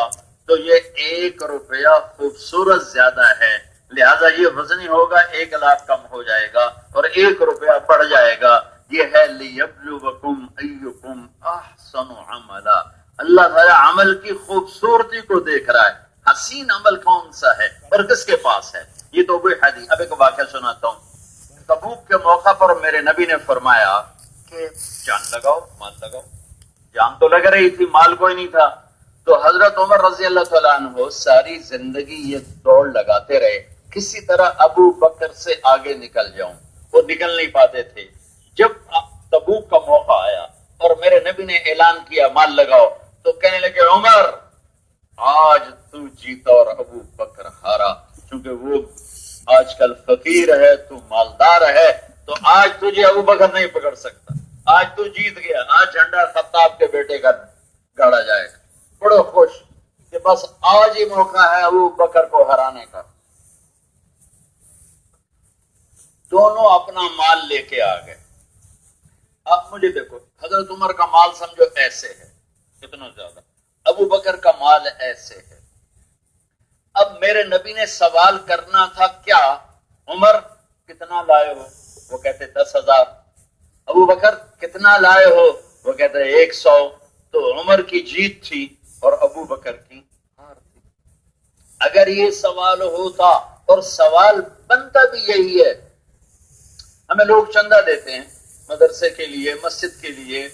تو یہ 1 روپیہ خوبصورت زیادہ ہے، لہذا یہ وزنی ہوگا 1 لاکھ کم ہو جائے گا اور 1 روپیہ بڑھ جائے گا۔ یہ ہے لیبلوکم ایکم احسن عملا، اللہ تعالی عمل کی خوبصورتی کو دیکھ رہا ہے، حسین عمل کون سا ہے اور کس کے پاس ہے۔ یہ تو وہی حدیث۔ اب ایک واقعہ سناتا ہوں۔ تبوک کے موقع پر میرے نبی نے فرمایا کہ جان لگاؤ، مال لگاؤ۔ جان تو لگ رہی تھی، مال کوئی نہیں تھا، تو حضرت عمر رضی اللہ تعالیٰ عنہ ساری زندگی یہ دوڑ لگاتے رہے کسی طرح ابو بکر سے آگے نکل جاؤں، وہ نکل نہیں پاتے تھے۔ جب تبوک کا موقع آیا اور میرے نبی نے اعلان کیا مال لگاؤ، تو کہنے لگے عمر آج تو جیتا اور ابو بکر ہارا، چونکہ وہ آج کل فقیر ہے، تو مالدار ہے، تو آج تجھے ابو بکر نہیں پکڑ سکتا، آج تو جیت گیا، آج جھنڈا خطاب کے بیٹے کا گاڑا جائے گا۔ بڑو خوش کہ بس آج ہی موقع ہے ابو بکر کو ہرانے کا۔ دونوں اپنا مال لے کے آ گئے۔ اب مجھے دیکھو، حضرت عمر کا مال سمجھو ایسے ہے، اتنا زیادہ، ابو بکر کا مال ایسے ہے۔ اب میرے نبی نے سوال کرنا تھا کیا، عمر کتنا لائے ہو؟ وہ کہتے 10,000۔ ابو بکر کتنا لائے ہو؟ وہ کہتے 100۔ تو عمر کی جیت تھی اور ابو بکر کی ہار تھی۔ اگر یہ سوال ہوتا، اور سوال بنتا بھی یہی ہے، ہمیں لوگ چندہ دیتے ہیں مدرسے کے لیے، مسجد کے لیے،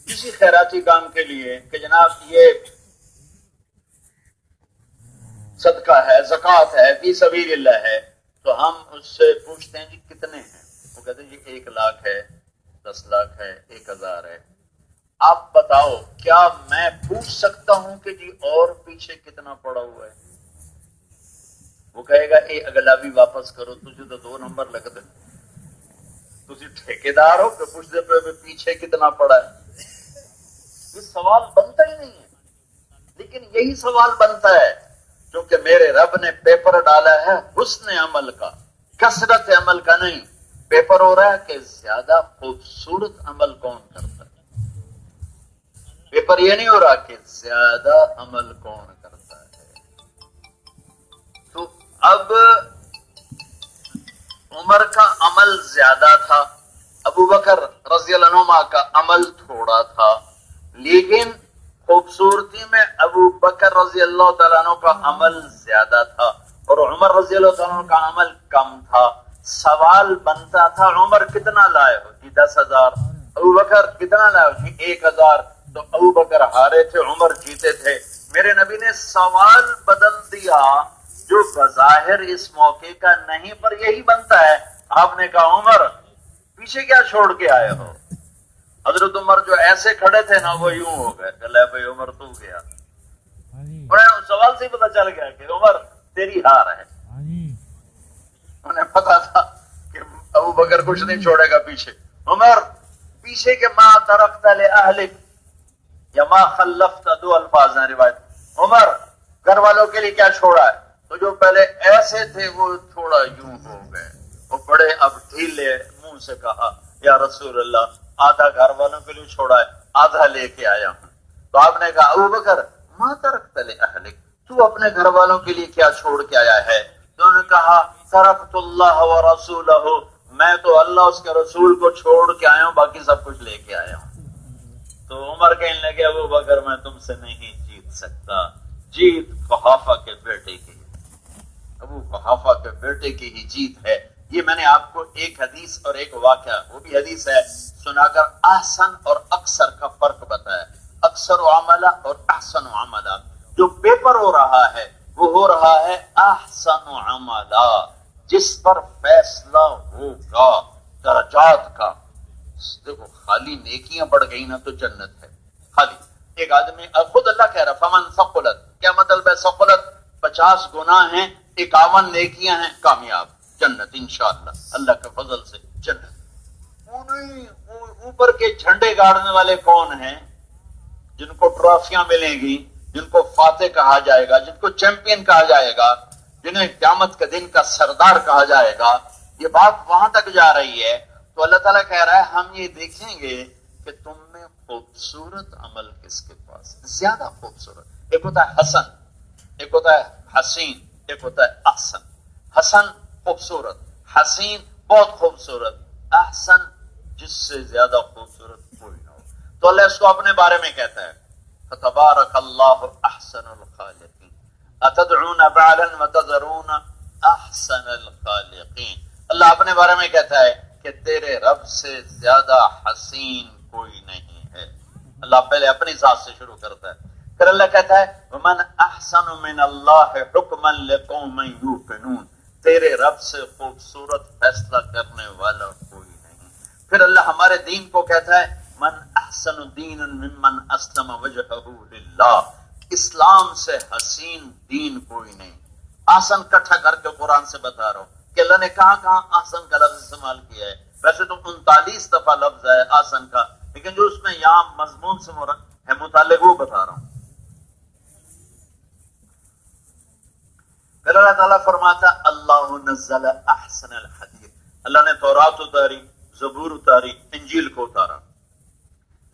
کسی خیراتی کام کے لیے، کہ جناب یہ صدقہ ہے، زکوٰۃ ہے، فی سبیل اللہ ہے، تو ہم اس سے پوچھتے ہیں جی کتنے ہیں؟ وہ کہتے ہیں جی 1 لاکھ ہے، 10 لاکھ ہے، 1,000 ہے۔ آپ بتاؤ کیا میں پوچھ سکتا ہوں کہ جی اور پیچھے کتنا پڑا ہوا ہے؟ وہ کہے گا اے اگلا بھی واپس کرو، تجھے تو 2 نمبر لگ دے، تجھے ٹھیکیدار ہو کہ پوچھ دے پہ پیچھے کتنا پڑا ہے۔ یہ سوال بنتا ہی نہیں ہے، لیکن یہی سوال بنتا ہے کیونکہ میرے رب نے پیپر ڈالا ہے حسن عمل کا، کثرت عمل کا نہیں۔ پیپر ہو رہا ہے کہ زیادہ خوبصورت عمل کون کرتا ہے، پیپر یہ نہیں ہو رہا کہ زیادہ عمل کون کرتا ہے۔ تو اب عمر کا عمل زیادہ تھا، ابو بکر رضی اللہ عنہ کا عمل تھوڑا تھا، لیکن خوبصورتی میں ابو بکر رضی اللہ تعالیٰ عنہ کا عمل زیادہ تھا اور عمر رضی اللہ تعالیٰ عنہ کا عمل کم تھا۔ سوال بنتا تھا عمر کتنا لائے ہو؟ جی 10,000۔ ابو بکر کتنا لائے ہو؟ جی 1,000۔ تو ابو بکر ہارے تھے، عمر جیتے تھے۔ میرے نبی نے سوال بدل دیا جو بظاہر اس موقع کا نہیں، پر یہی بنتا ہے۔ آپ نے کہا عمر پیچھے کیا چھوڑ کے آئے ہو؟ حضرت عمر جو ایسے کھڑے تھے نا وہ یوں ہو گئے کہ لے بھائی عمر تو گیا۔ سوال سے ہی پتا چل گیا کہ عمر تیری ہار ہے۔ انہیں پتا تھا کہ ابو بکر کچھ نہیں چھوڑے گا پیچھے۔ عمر پیچھے کے ما ترکت لأہلک یا ما خلفت، 2 الفاظ ہیں روایت۔ عمر گھر والوں کے لیے کیا چھوڑا ہے؟ تو جو پہلے ایسے تھے وہ تھوڑا یوں ہو گئے، وہ بڑے اب ڈھیلے منہ سے کہا یا رسول اللہ آدھا گھر والوں کے لیے چھوڑا ہے، آدھا لے کے آیا ہوں۔ تو آپ نے کہا ابو بکر ما ترکت لأہلک، تو اپنے گھر والوں کے لیے کیا چھوڑ کے آیا ہے؟ تو انہوں نے کہا ترکت اللہ ورسولہ، میں تو اللہ اس کے رسول کو چھوڑ کے آیا ہوں، باقی سب کچھ لے کے آیا ہوں۔ تو عمر کہنے لگے ابو بکر میں تم سے نہیں جیت سکتا، جیت قحافہ کے بیٹے کی، ابو قحافہ کے بیٹے کی ہی جیت ہے۔ یہ میں نے آپ کو ایک حدیث اور ایک واقعہ، وہ بھی حدیث ہے، سنا کر احسن اور اکثر کا فرق بتایا۔ اکثر و عملہ اور احسن و عملہ، جو پیپر ہو رہا ہے وہ ہو رہا ہے احسن و عملہ، جس پر فیصلہ ہوگا درجات کا۔ دیکھو خالی نیکیاں بڑھ گئی نا تو جنت ہے، خالی ایک آدمی، خود اللہ کہہ رہا فمن ثقلت، کیا مطلب ہے ثقلت؟ 50 گناہ ہیں، 51 نیکیاں ہیں، کامیاب، جنت انشاءاللہ، اللہ کے فضل سے جنت۔ اوپر کے جھنڈے گاڑنے والے کون ہیں؟ جن کو ٹرافیاں ملیں گی، جن کو فاتح کہا جائے گا، جن کو چیمپئن کہا جائے گا، جنہیں قیامت کے دن کا سردار کہا جائے گا، یہ بات وہاں تک جا رہی ہے۔ تو اللہ تعالیٰ کہہ رہا ہے ہم یہ دیکھیں گے کہ تم میں خوبصورت عمل کس کے پاس، زیادہ خوبصورت۔ ایک ہوتا ہے حسن، ایک ہوتا ہے حسین، ایک ہوتا ہے احسن۔ حسن خوبصورت، حسین بہت خوبصورت، احسن جس سے زیادہ خوبصورت کوئی نہ ہو۔ تو اللہ اس کو اپنے بارے میں کہتا ہے فتبارک اللہ احسن الخالقین اتدعون بعلا وتذرون احسن الخالقین۔ اللہ اپنے بارے میں کہتا ہے کہ تیرے رب سے زیادہ حسین کوئی نہیں ہے۔ اللہ پہلے اپنی ذات سے شروع کرتا ہے، پھر اللہ کہتا ہے ومن احسن من اللہ حکما لقوم یوقنون، تیرے رب سے خوبصورت فیصلہ کرنے والا کوئی نہیں۔ پھر اللہ ہمارے دین کو کہتا ہے من احسن دینا ممن اسلم وجہہ للہ، اسلام سے حسین دین کوئی نہیں۔ احسن کٹھا کر کے قرآن سے بتا رہا ہوں کہ اللہ نے کہاں کہاں احسن کا لفظ استعمال کیا ہے۔ ویسے تو 39 دفعہ لفظ ہے احسن کا، لیکن جو اس میں یہاں مضمون سے ہے متعلق وہ بتا رہا ہوں۔ پھر اللہ تعالیٰ فرماتا اللہ نزل احسن الحدیث، اللہ نے تورات اتاری، زبور اتاری، انجیل کو اتارا،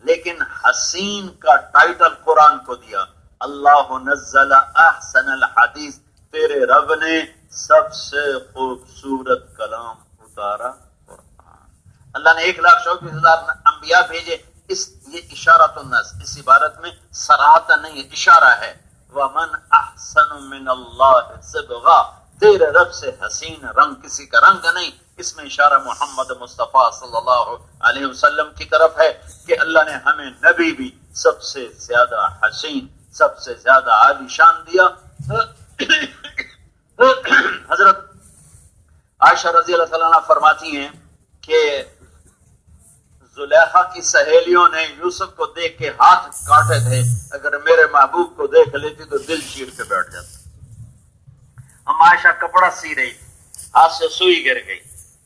لیکن حسین کا ٹائٹل قرآن کو دیا اللہ نزل احسن الحدیث، تیرے رب نے سب سے خوبصورت کلام اتارا قرآن۔ اللہ نے 1,24,000 انبیاء بھیجے، یہ اشارۃ الناس، اس عبارت میں صراحت نہیں ہے، اشارہ ہے۔ ومن احسن من اللہ صبغا، تیرے رب سے حسین رنگ کسی کا رنگ نہیں۔ اس میں اشارہ محمد مصطفیٰ صلی اللہ علیہ وسلم کی طرف ہے کہ اللہ نے ہمیں نبی بھی سب سے زیادہ حسین، سب سے زیادہ عالی شان دیا۔ حضرت عائشہ رضی اللہ تعالیٰ عنہ فرماتی ہیں کہ زلیخا کی سہیلیوں نے یوسف کو دیکھ کے ہاتھ کاٹے تھے، اگر میرے محبوب کو دیکھ لیتی تو دل چیر کے بیٹھ جاتا۔ ہم عائشہ کپڑا سی رہی، ہاتھ سے سوئی گر گئی،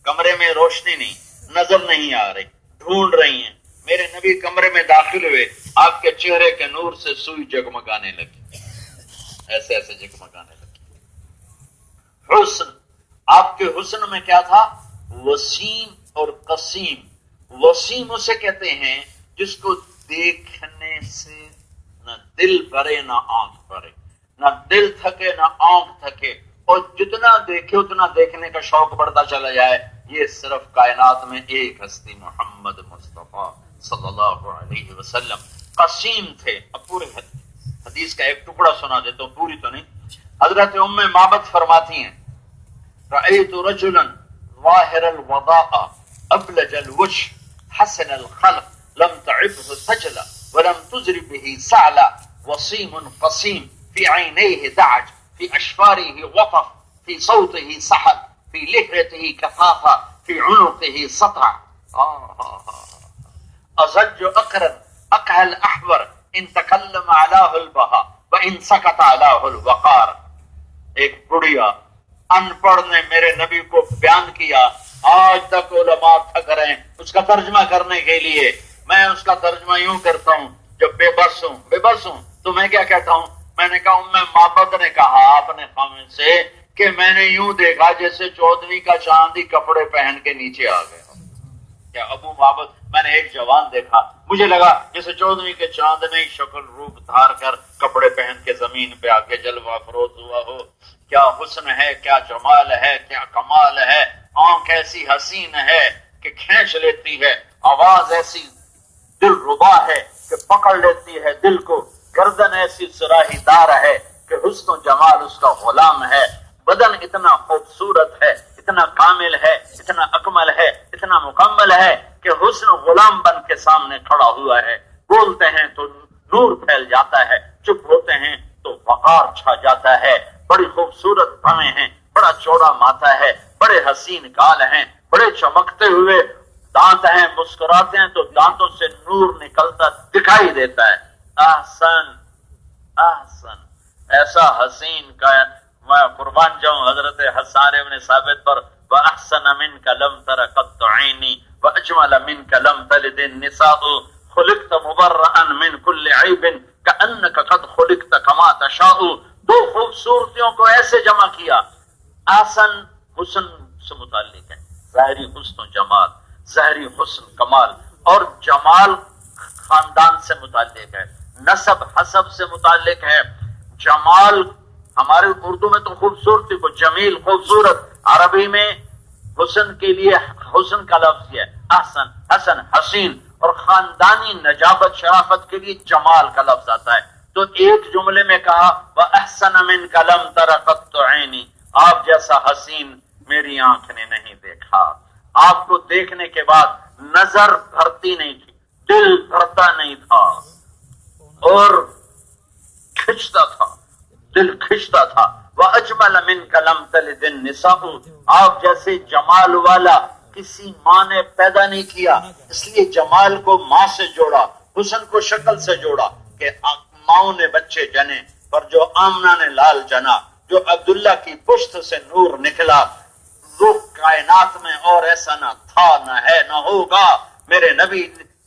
کمرے میں روشنی نہیں، نظر نہیں آ رہی، ڈھونڈ رہی ہیں، میرے نبی کمرے میں داخل ہوئے، آپ کے چہرے کے نور سے سوئی جگمگانے لگی، ایسے ایسے جگمگانے لگی۔ حسن، آپ کے حسن میں کیا تھا؟ وسیم اور قسیم۔ وسیم اسے کہتے ہیں جس کو دیکھنے سے نہ دل بھرے نہ آنکھ بھرے، نہ دل تھکے نہ آنکھ تھکے، اور جتنا دیکھے اتنا دیکھنے کا شوق بڑھتا چلا جائے۔ یہ صرف کائنات میں ایک ہستی محمد مصطفیٰ صلی اللہ علیہ وسلم قسیم تھے۔ اب پورے حدیث کا ایک ٹکڑا سنا دیتا ہوں، پوری تو نہیں۔ حضرت ام معبد فرماتی ہیں رأيت رجلا ظاهر الوضاء أبلج الوجه حسن الخلق لم تعبه سجلا ولم تزر به سعلا وصيم قصيم في عينيه دعج في أشفاره وطف في صوته سحب في لحيته كثافة في عنقه سطع أزج أقرن أقع الأحور إن تكلم علاه البهاء وإن سكت علاه الوقار۔ ایک بڑھیا ان پڑھ نے میرے نبی کو بیان کیا، آج تک علماء تھک رہے ہیں اس کا ترجمہ کرنے کے لیے، میں اس کا ترجمہ یوں کرتا ہوں جب بے بس ہوں تو میں کیا کہتا ہوں؟ میں نے کہا ام معبد نے کہا اپنے خامن سے کہ میں نے یوں دیکھا جیسے 14ویں کا چاندی کپڑے پہن کے نیچے آ گیا۔ کیا ابو معبد؟ میں نے ایک جوان دیکھا، مجھے لگا جیسے 14ویں کے چاند نے شکل روپ دھار کر کپڑے پہن کے زمین پہ آ کے جلوہ افروز ہوا ہو۔ کیا حسن ہے، کیا جمال ہے، کیا کمال ہے، آنکھ ایسی حسین ہے کہ کھینچ لیتی ہے، آواز ایسی دل ربا ہے کہ پکڑ لیتی ہے دل کو، گردن ایسی سراہی دار ہے کہ حسن و جمال اس کا غلام ہے، بدن اتنا خوبصورت ہے، اتنا کامل ہے، اتنا اکمل ہے، اتنا مکمل ہے کہ حسن غلام بن کے سامنے کھڑا ہوا ہے۔ بولتے ہیں تو نور پھیل جاتا ہے، چپ ہوتے ہیں تو وقار چھا جاتا ہے۔ بڑی خوبصورت بھویں ہیں، بڑا چوڑا ماتھا ہے، بڑے حسین گال ہیں، بڑے چمکتے ہوئے دانت ہیں، مسکراتے ہیں تو دانتوں سے نور نکلتا دکھائی دیتا ہے۔ احسن احسن، ایسا حسین کا میں قربان جاؤں حضرت حسان ابن ثابت پر، وَأَحْسَنَ مِنْكَ لَمْ تَرَ قَطُّ عَيْنِي وَأَجْمَلَ مِنْكَ لَمْ تَلِدِ النِّسَاءُ خُلِقْتَ مُبَرَّأً مِنْ كُلِّ عَيْبٍ كَأَنَّكَ قَدْ خُلِقْتَ كَمَا تَشَاءُ۔ دو خوبصورتیوں کو ایسے جمع کیا۔ احسن حسن سے متعلق ہے، ظاہری حسن و جمال، ظاہری حسن کمال، اور جمال خاندان سے متعلق ہے، نسب حسب سے متعلق ہے، جمال ہمارے اردو میں تو خوبصورتی کو جمیل خوبصورت، عربی میں حسن کے لیے حسن کا لفظ ہے احسن، حسن حسین، اور خاندانی نجابت شرافت کے لیے جمال کا لفظ آتا ہے. تو ایک جملے میں کہا وَأَحْسَنَ مِنْكَ لَمْ تَرَ قَطُّ عَيْنِي، آپ جیسا حسین میری آنکھ نے نہیں دیکھا. آپ کو دیکھنے کے بعد نظر بھرتی نہیں تھی، دل بھرتا نہیں تھا، اور کھنچتا تھا، دل کھنچتا تھا. وَأَجْمَلَ مِنْكَ لَمْ تَلِدِ النِّسَاءُ، آپ جیسے جمال والا کسی ماں نے پیدا نہیں کیا. اس لیے جمال کو ماں سے جوڑا، حسن کو شکل سے جوڑا کہ ماؤں نے بچے جنے، پر جو آمنہ نے لال جنا، جو عبداللہ کی پشت سے نور نکلا، وہ کائنات میں اور ایسا نہ تھا، نہ ہے، نہ ہوگا. میرے نبی،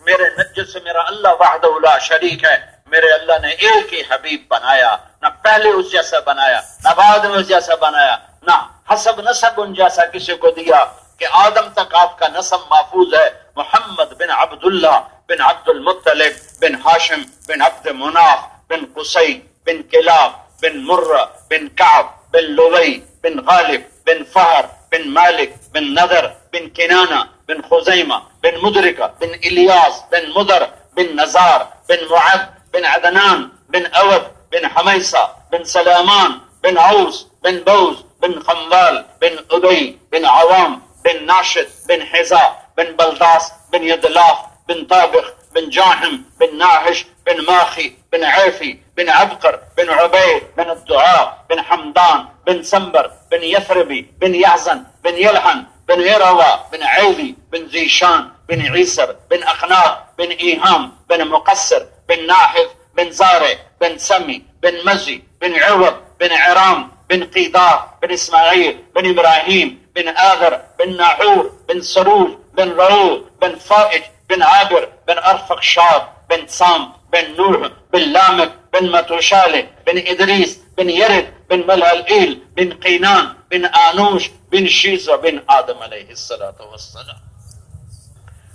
میرے جس سے میرا اللہ وحدہ لا شریک ہے، میرے اللہ نے ایک ہی حبیب بنایا، نہ پہلے اس جیسا بنایا، نہ بعد میں اس جیسا بنایا، نہ حسب نسب ان جیسا کسی کو دیا کہ آدم تک آپ کا نسب محفوظ ہے. محمد بن عبداللہ بن عبد المطلب بن ہاشم بن عبد مناف بن قصی بن کلاب بن مرہ بن کعب بن لوی بن غالب بن فہر بن مالک بن نذر بن کنانہ بن خزیمہ بن مدرکہ بن الیاس بن مدر بن نزار بن معد بن عدنان بن اود بن حمیسہ بن سلامان بن عوس بن بوز بن خنبال بن ابی بن عوام بن ناشد بن حزا بن بلداس بن یدلاف بن طابخ بن جاحم بن ناحش بن ماخی بن عیفی بن عبقر بن عبید بن الدعاء بن حمدان بن سنبر بن یثربی بن یحزن بن یلحن بن عروہ بن عیوی بن زیشان بن عیسر بن اخناق بن ایہام بن مقصر بن ناحف بن زارع بن سمی بن مزی بن عوض بن عرام بن قیدار بن اسماعیل بن ابراہیم بن آذر بن ناحور بن سروج بن رعو بن فائج بن عابر بن ارفقشاد بن سام بن نوح بن لامک بن متوشالح بن ادریس بن یرد بن ملعلئیل بن قینان بن آنوش بن شیزہ بن آدم علیہ السلام.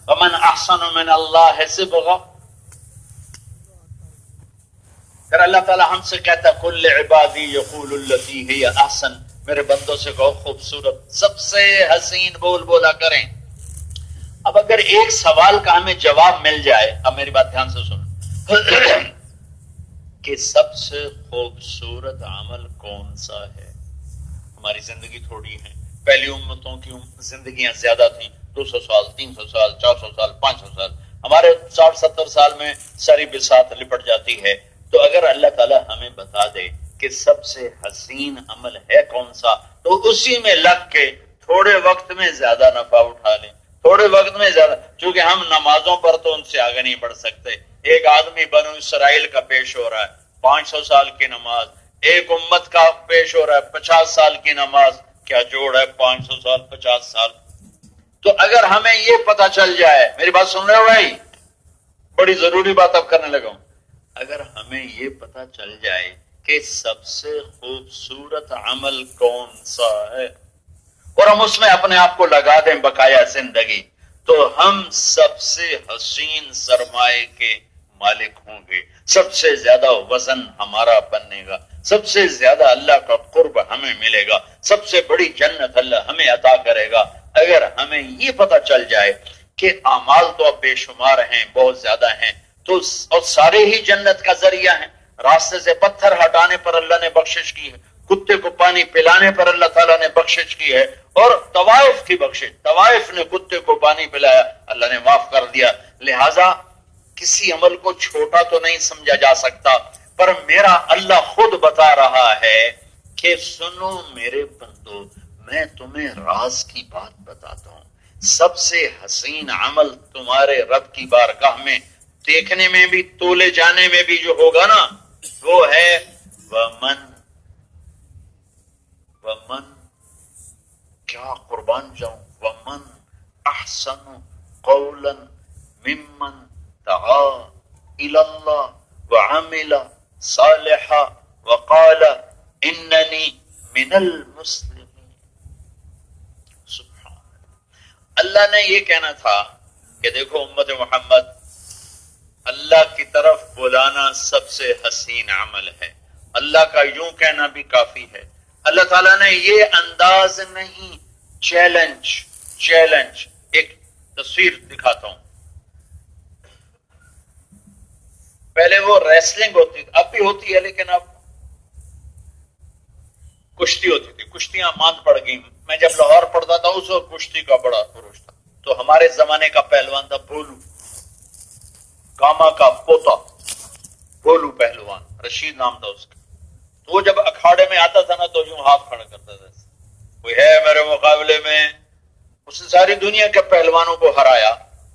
ومن احسن من اللہ صبغہ. پھر اللہ تعالیٰ ہم سے کہتا ہے کل عبادی یقول التی ہی احسن، میرے بندوں سے کہو خوبصورت سب سے حسین بول بولا کریں. اب اگر ایک سوال کا ہمیں جواب مل جائے، اب میری بات دھیان سے سن، کہ سب سے خوبصورت عمل کون سا ہے؟ ہماری زندگی تھوڑی ہے، پہلی امتوں کی زندگیاں زیادہ تھیں، 200 سال 300 سال 400 سال 500 سال، ہمارے 60-70 سال میں ساری بساط لپٹ جاتی ہے. تو اگر اللہ تعالیٰ ہمیں بتا دے کہ سب سے حسین عمل ہے کون سا، تو اسی میں لگ کے تھوڑے وقت میں زیادہ نفع اٹھا لیں، تھوڑے وقت میں زیادہ. چونکہ ہم نمازوں پر تو ان سے آگے نہیں بڑھ سکتے. ایک آدمی بنو اسرائیل کا پیش ہو رہا ہے 500 سال کی نماز، ایک امت کا پیش ہو رہا ہے 50 سال کی نماز، کیا جوڑ ہے 500 سال 50 سال. تو اگر ہمیں یہ پتا چل جائے، میری بات سن رہے ہو بھائی، بڑی ضروری بات اب کرنے لگا ہوں، اگر ہمیں یہ پتا چل جائے کہ سب سے خوبصورت عمل کون سا ہے اور ہم اس میں اپنے آپ کو لگا دیں بقایا زندگی، تو ہم سب سے حسین سرمایہ کے مالک ہوں گے. سب سے زیادہ وزن ہمارا بننے گا، سب سے زیادہ اللہ کا قرب ہمیں ملے گا، سب سے بڑی جنت اللہ ہمیں عطا کرے گا. اگر ہمیں یہ پتا چل جائے کہ اعمال تو اب بے شمار ہیں، بہت زیادہ ہیں، تو اور سارے ہی جنت کا ذریعہ ہیں. راستے سے پتھر ہٹانے پر اللہ نے بخشش کی ہے، کتے کو پانی پلانے پر اللہ تعالیٰ نے بخشش کی ہے، اور طوائف کی بخشش، طوائف نے کتے کو پانی پلایا، اللہ نے معاف کر دیا. لہذا کسی عمل کو چھوٹا تو نہیں سمجھا جا سکتا، پر میرا اللہ خود بتا رہا ہے کہ سنو میرے بندو، میں تمہیں راز کی بات بتاتا ہوں. سب سے حسین عمل تمہارے رب کی بارگاہ میں دیکھنے میں بھی، تولے جانے میں بھی جو ہوگا نا، وہ ہے ومن کیا قربان جاؤں، ومن احسن قولا ممن دعا الی اللہ وعمل صالحا وقال اننی من المسلمین. سبحان اللہ نے یہ کہنا تھا کہ دیکھو امت محمد، اللہ کی طرف بلانا سب سے حسین عمل ہے، اللہ کا یوں کہنا بھی کافی ہے. اللہ تعالیٰ نے یہ انداز نہیں. چیلنج ایک تصویر دکھاتا ہوں. پہلے وہ ریسلنگ ہوتی تھی، اب بھی ہوتی ہے لیکن اب کشتی ہوتی تھی. کشتیاں ماند پڑ گئی. میں جب لاہور پڑھتا تھا اس وقت کشتی کا بڑا خروش تھا. تو ہمارے زمانے کا پہلوان تھا بھولو، کاما کا پوتا بھولو پہلوان، رشید نام تھا اس کا. تو وہ جب اکھاڑے میں آتا تھا نا تو یوں ہاتھ کھڑا کرتا تھا، کوئی ہے میرے مقابلے میں. اس نے ساری دنیا کے پہلوانوں کو ہرایا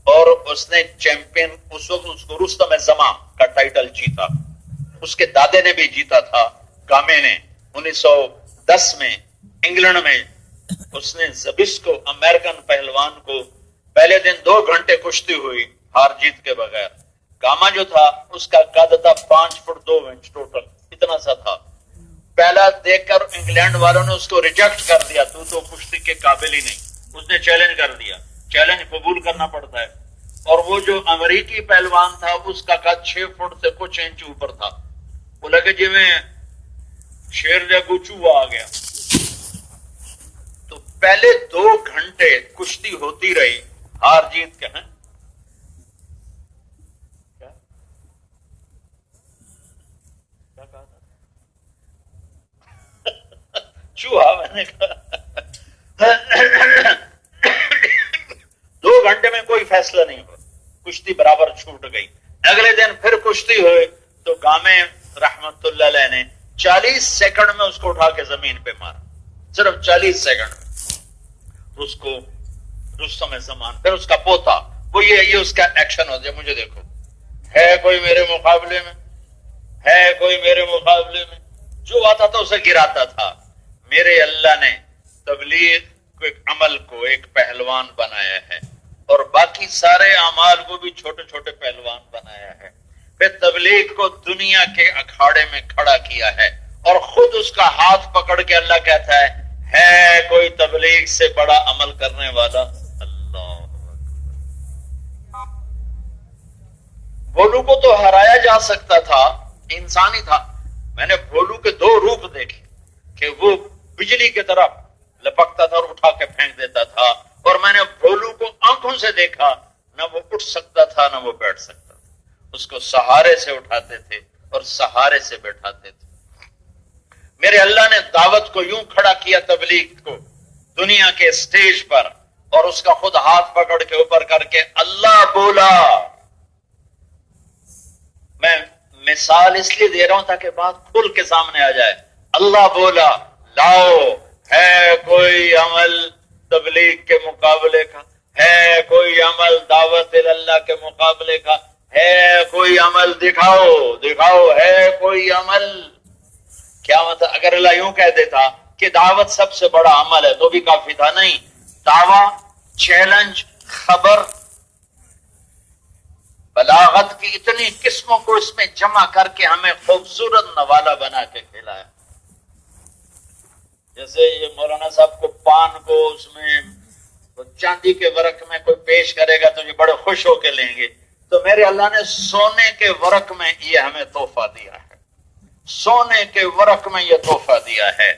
اور اس نے چیمپئن اس وقت اس کو رستم زماں کا ٹائٹل جیتا. اس کے دادے نے بھی جیتا تھا گامے نے 1910 میں انگلینڈ میں. اس نے زبسکو امریکن پہلوان کو پہلے دن 2 گھنٹے کشتی ہوئی ہار جیت کے بغیر. گاما جو تھا اس کا قد تھا 5 فٹ 2 انچ ٹوٹل، اتنا سا تھا. پہلا دیکھ کر انگلینڈ والوں نے اس کو ریجیکٹ کر دیا، تو کشتی کے قابل ہی نہیں. اس نے چیلنج کر دیا. چیلنج قبول کرنا پڑتا ہے. اور وہ جو امریکی پہلوان تھا اس کا قد 6 فٹ سے کچھ انچ اوپر تھا. وہ لگے جی میں شیر یا گوچو آ گیا. تو پہلے 2 گھنٹے کشتی ہوتی رہی ہار جیت کے. ہیں کیا کہا تھا؟ چوہا میں نے کہا. 2 گھنٹے میں کوئی فیصلہ نہیں ہوا، کشتی برابر چھوٹ گئی. اگلے دن پھر کشتی ہوئے تو گامے رحمت اللہ علیہ نے 40 سیکنڈ میں اس کو اٹھا کے زمین پہ مارا. صرف 40 سیکنڈ میں اس کو رستم زمان پھر اس کا پوتا. وہ یہ اس کا ایکشن ہوتا ہے. مجھے دیکھو، ہے کوئی میرے مقابلے میں، ہے کوئی میرے مقابلے میں. جو آتا تھا اسے گراتا تھا. میرے اللہ نے تبلیغ کو ایک عمل کو ایک پہلوان بنایا ہے اور باقی سارے اعمال کو بھی چھوٹے چھوٹے پہلوان بنایا ہے. پھر تبلیغ کو دنیا کے اکھاڑے میں کھڑا کیا ہے اور خود اس کا ہاتھ پکڑ کے اللہ کہتا ہے کوئی تبلیغ سے بڑا عمل کرنے والا. اللہ بھولو کو تو ہرایا جا سکتا تھا، انسان ہی تھا. میں نے بھولو کے 2 روپ دیکھے کہ وہ بجلی کی طرح لپکتا تھا اور اٹھا کے پھینک دیتا تھا، اور میں نے بھولو کو آنکھوں سے دیکھا، نہ وہ اٹھ سکتا تھا نہ وہ بیٹھ سکتا تھا. اس کو سہارے سے اٹھاتے تھے اور سہارے سے بیٹھاتے تھے. میرے اللہ نے دعوت کو یوں کھڑا کیا تبلیغ کو دنیا کے سٹیج پر، اور اس کا خود ہاتھ پکڑ کے اوپر کر کے اللہ بولا. میں مثال اس لیے دے رہا ہوں تاکہ بات کھل کے سامنے آ جائے. اللہ بولا لاؤ، ہے کوئی عمل تبلیغ کے مقابلے کا، ہے کوئی عمل دعوت اللہ کے مقابلے کا، ہے کوئی عمل دکھاؤ ہے کوئی عمل. کیا مطلب؟ اگر اللہ یوں کہہ دیتا کہ دعوت سب سے بڑا عمل ہے تو بھی کافی تھا. نہیں، دعویٰ، چیلنج، خبر، بلاغت کی اتنی قسموں کو اس میں جمع کر کے ہمیں خوبصورت نوالا بنا کے کھلایا. جیسے یہ مولانا صاحب کو پان کو اس میں چاندی کے ورق میں کوئی پیش کرے گا تو یہ بڑے خوش ہو کے لیں گے. تو میرے اللہ نے سونے کے ورق میں یہ ہمیں تحفہ دیا ہے، سونے کے ورق میں یہ تحفہ دیا ہے،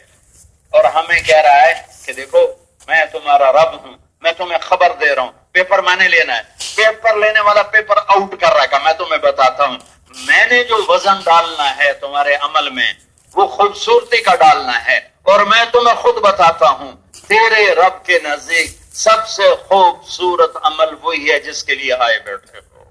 اور ہمیں کہہ رہا ہے کہ دیکھو میں تمہارا رب ہوں، میں تمہیں خبر دے رہا ہوں. پیپر میں نے لینا ہے، پیپر لینے والا پیپر آؤٹ کر رہا ہے. میں تمہیں بتاتا ہوں میں نے جو وزن ڈالنا ہے تمہارے عمل میں وہ خوبصورتی کا ڈالنا ہے، اور میں تمہیں خود بتاتا ہوں تیرے رب کے نزدیک سب سے خوبصورت عمل وہی ہے جس کے لیے آئے بیٹھے ہو،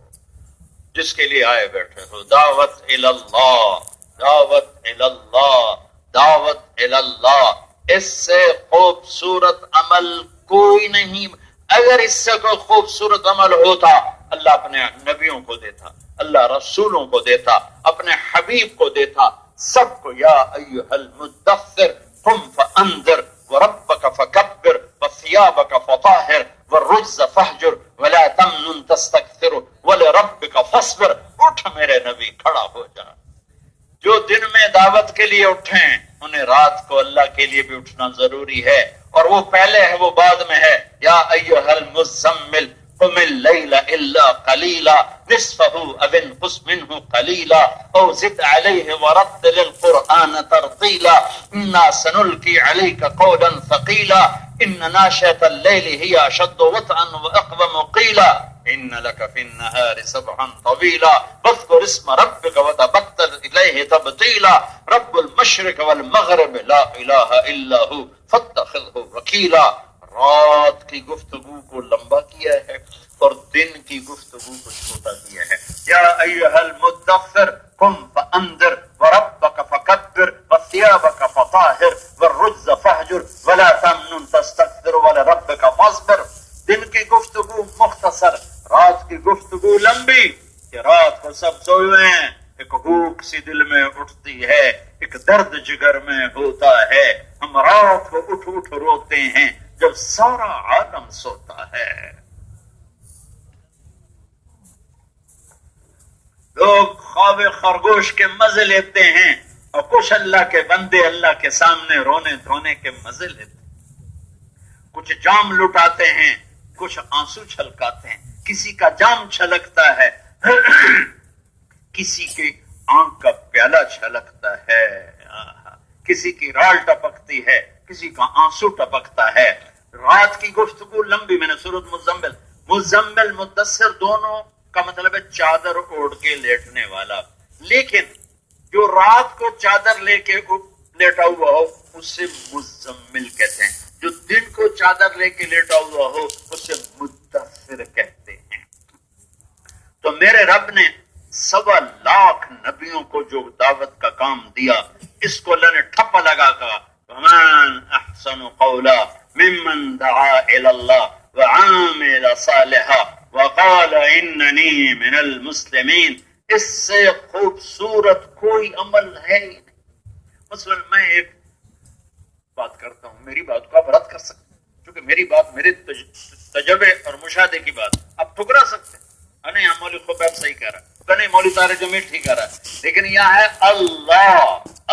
جس کے لیے آئے بیٹھے ہو. دعوت اللہ، دعوت اللہ، دعوت اللہ. اس سے خوبصورت عمل کوئی نہیں. اگر اس سے کوئی خوبصورت عمل ہوتا اللہ اپنے نبیوں کو دیتا، اللہ رسولوں کو دیتا، اپنے حبیب کو دیتا، سب کو. یا ایھا المدثر قم فانذر وربک فکبر وثیابک فطہر والرجز فہجر ولا تمنن تستکثر ولربک فاصبر. اٹھ میرے نبی، کھڑا ہو جا. جو دن میں دعوت کے لیے اٹھیں انہیں رات کو اللہ کے لیے بھی اٹھنا ضروری ہے، اور وہ پہلے ہے وہ بعد میں ہے. یا ایھا المزمل قم الليل إلا قليلا نصفه أو انقص منه قليلا أو زد عليه ورتل القرآن ترتيلا إنا سنلقي عليك قولا ثقيلا إن ناشئة الليل هي أشد وطئا وأقوم قيلا إن لك في النهار سبحا طويلا واذكر اسم ربك وتبتل إليه تبتيلا رب المشرق والمغرب لا إله إلا هو فاتخذه وكيلا. رات کی گفتگو کو لمبا کیا ہے اور دن کی گفتگو کو چھوٹا کیا ہے. یا ایھا المدثر قم فانذر وربک فکبر وثیابک فطہر والرجز فاہجر ولا تمنن تستکثر ولربک فاصبر. دن کی گفتگو مختصر، رات کی گفتگو لمبی کہ رات کو سب سوئے ہیں، ایک بھوک سی دل میں اٹھتی ہے، ایک درد جگر میں ہوتا ہے. ہم رات کو اٹھ اٹھ روتے ہیں جب سارا عالم سوتا ہے. لوگ خواب خرگوش کے مزے لیتے ہیں اور کچھ اللہ کے بندے اللہ کے سامنے رونے دھونے کے مزے لیتے ہیں. کچھ جام لٹاتے ہیں، کچھ آنسو چھلکاتے ہیں. کسی کا جام چھلکتا ہے، کسی کی آنکھ کا پیالہ چھلکتا ہے، کسی کی رال ٹپکتی ہے، کسی کا آنسو ٹپکتا ہے. رات کی گفتگو لمبی. میں نے سورۃ مزمل مدثر دونوں کا مطلب ہے چادر اوڑھ کے لیٹنے والا، لیکن جو رات کو چادر لے کے لیٹا ہوا ہو اسے مزمل کہتے ہیں، جو دن کو چادر لے کے لیٹا ہوا ہو اسے مدثر کہتے ہیں. تو میرے رب نے 1.25 نبیوں کو جو دعوت کا کام دیا، اس کو اللہ نے ٹھپا لگا کہا وَمَنْ أَحْسَنُ قَوْلًا مِمَّنْ دَعَا إِلَى اللَّهِ وَعَمِلَ صَالِحًا وَقَالَ إِنَّنِي مِنَ الْمُسْلِمِينَ. اس سے خوبصورت کوئی عمل ہے ہی نہیں. مثلا میں ایک بات کرتا ہوں، میری بات کو آپ رد کر سکتے ہیں کیونکہ میری بات میرے تجربے اور مشاہدے کی بات آپ ٹھکرا سکتے ہیں. نہیں ہاں مولوی خوبیب صحیح کہہ رہا ہے، نہیں مولوی طارق جمیل ٹھیک کہہ رہا ہے، لیکن یہاں ہے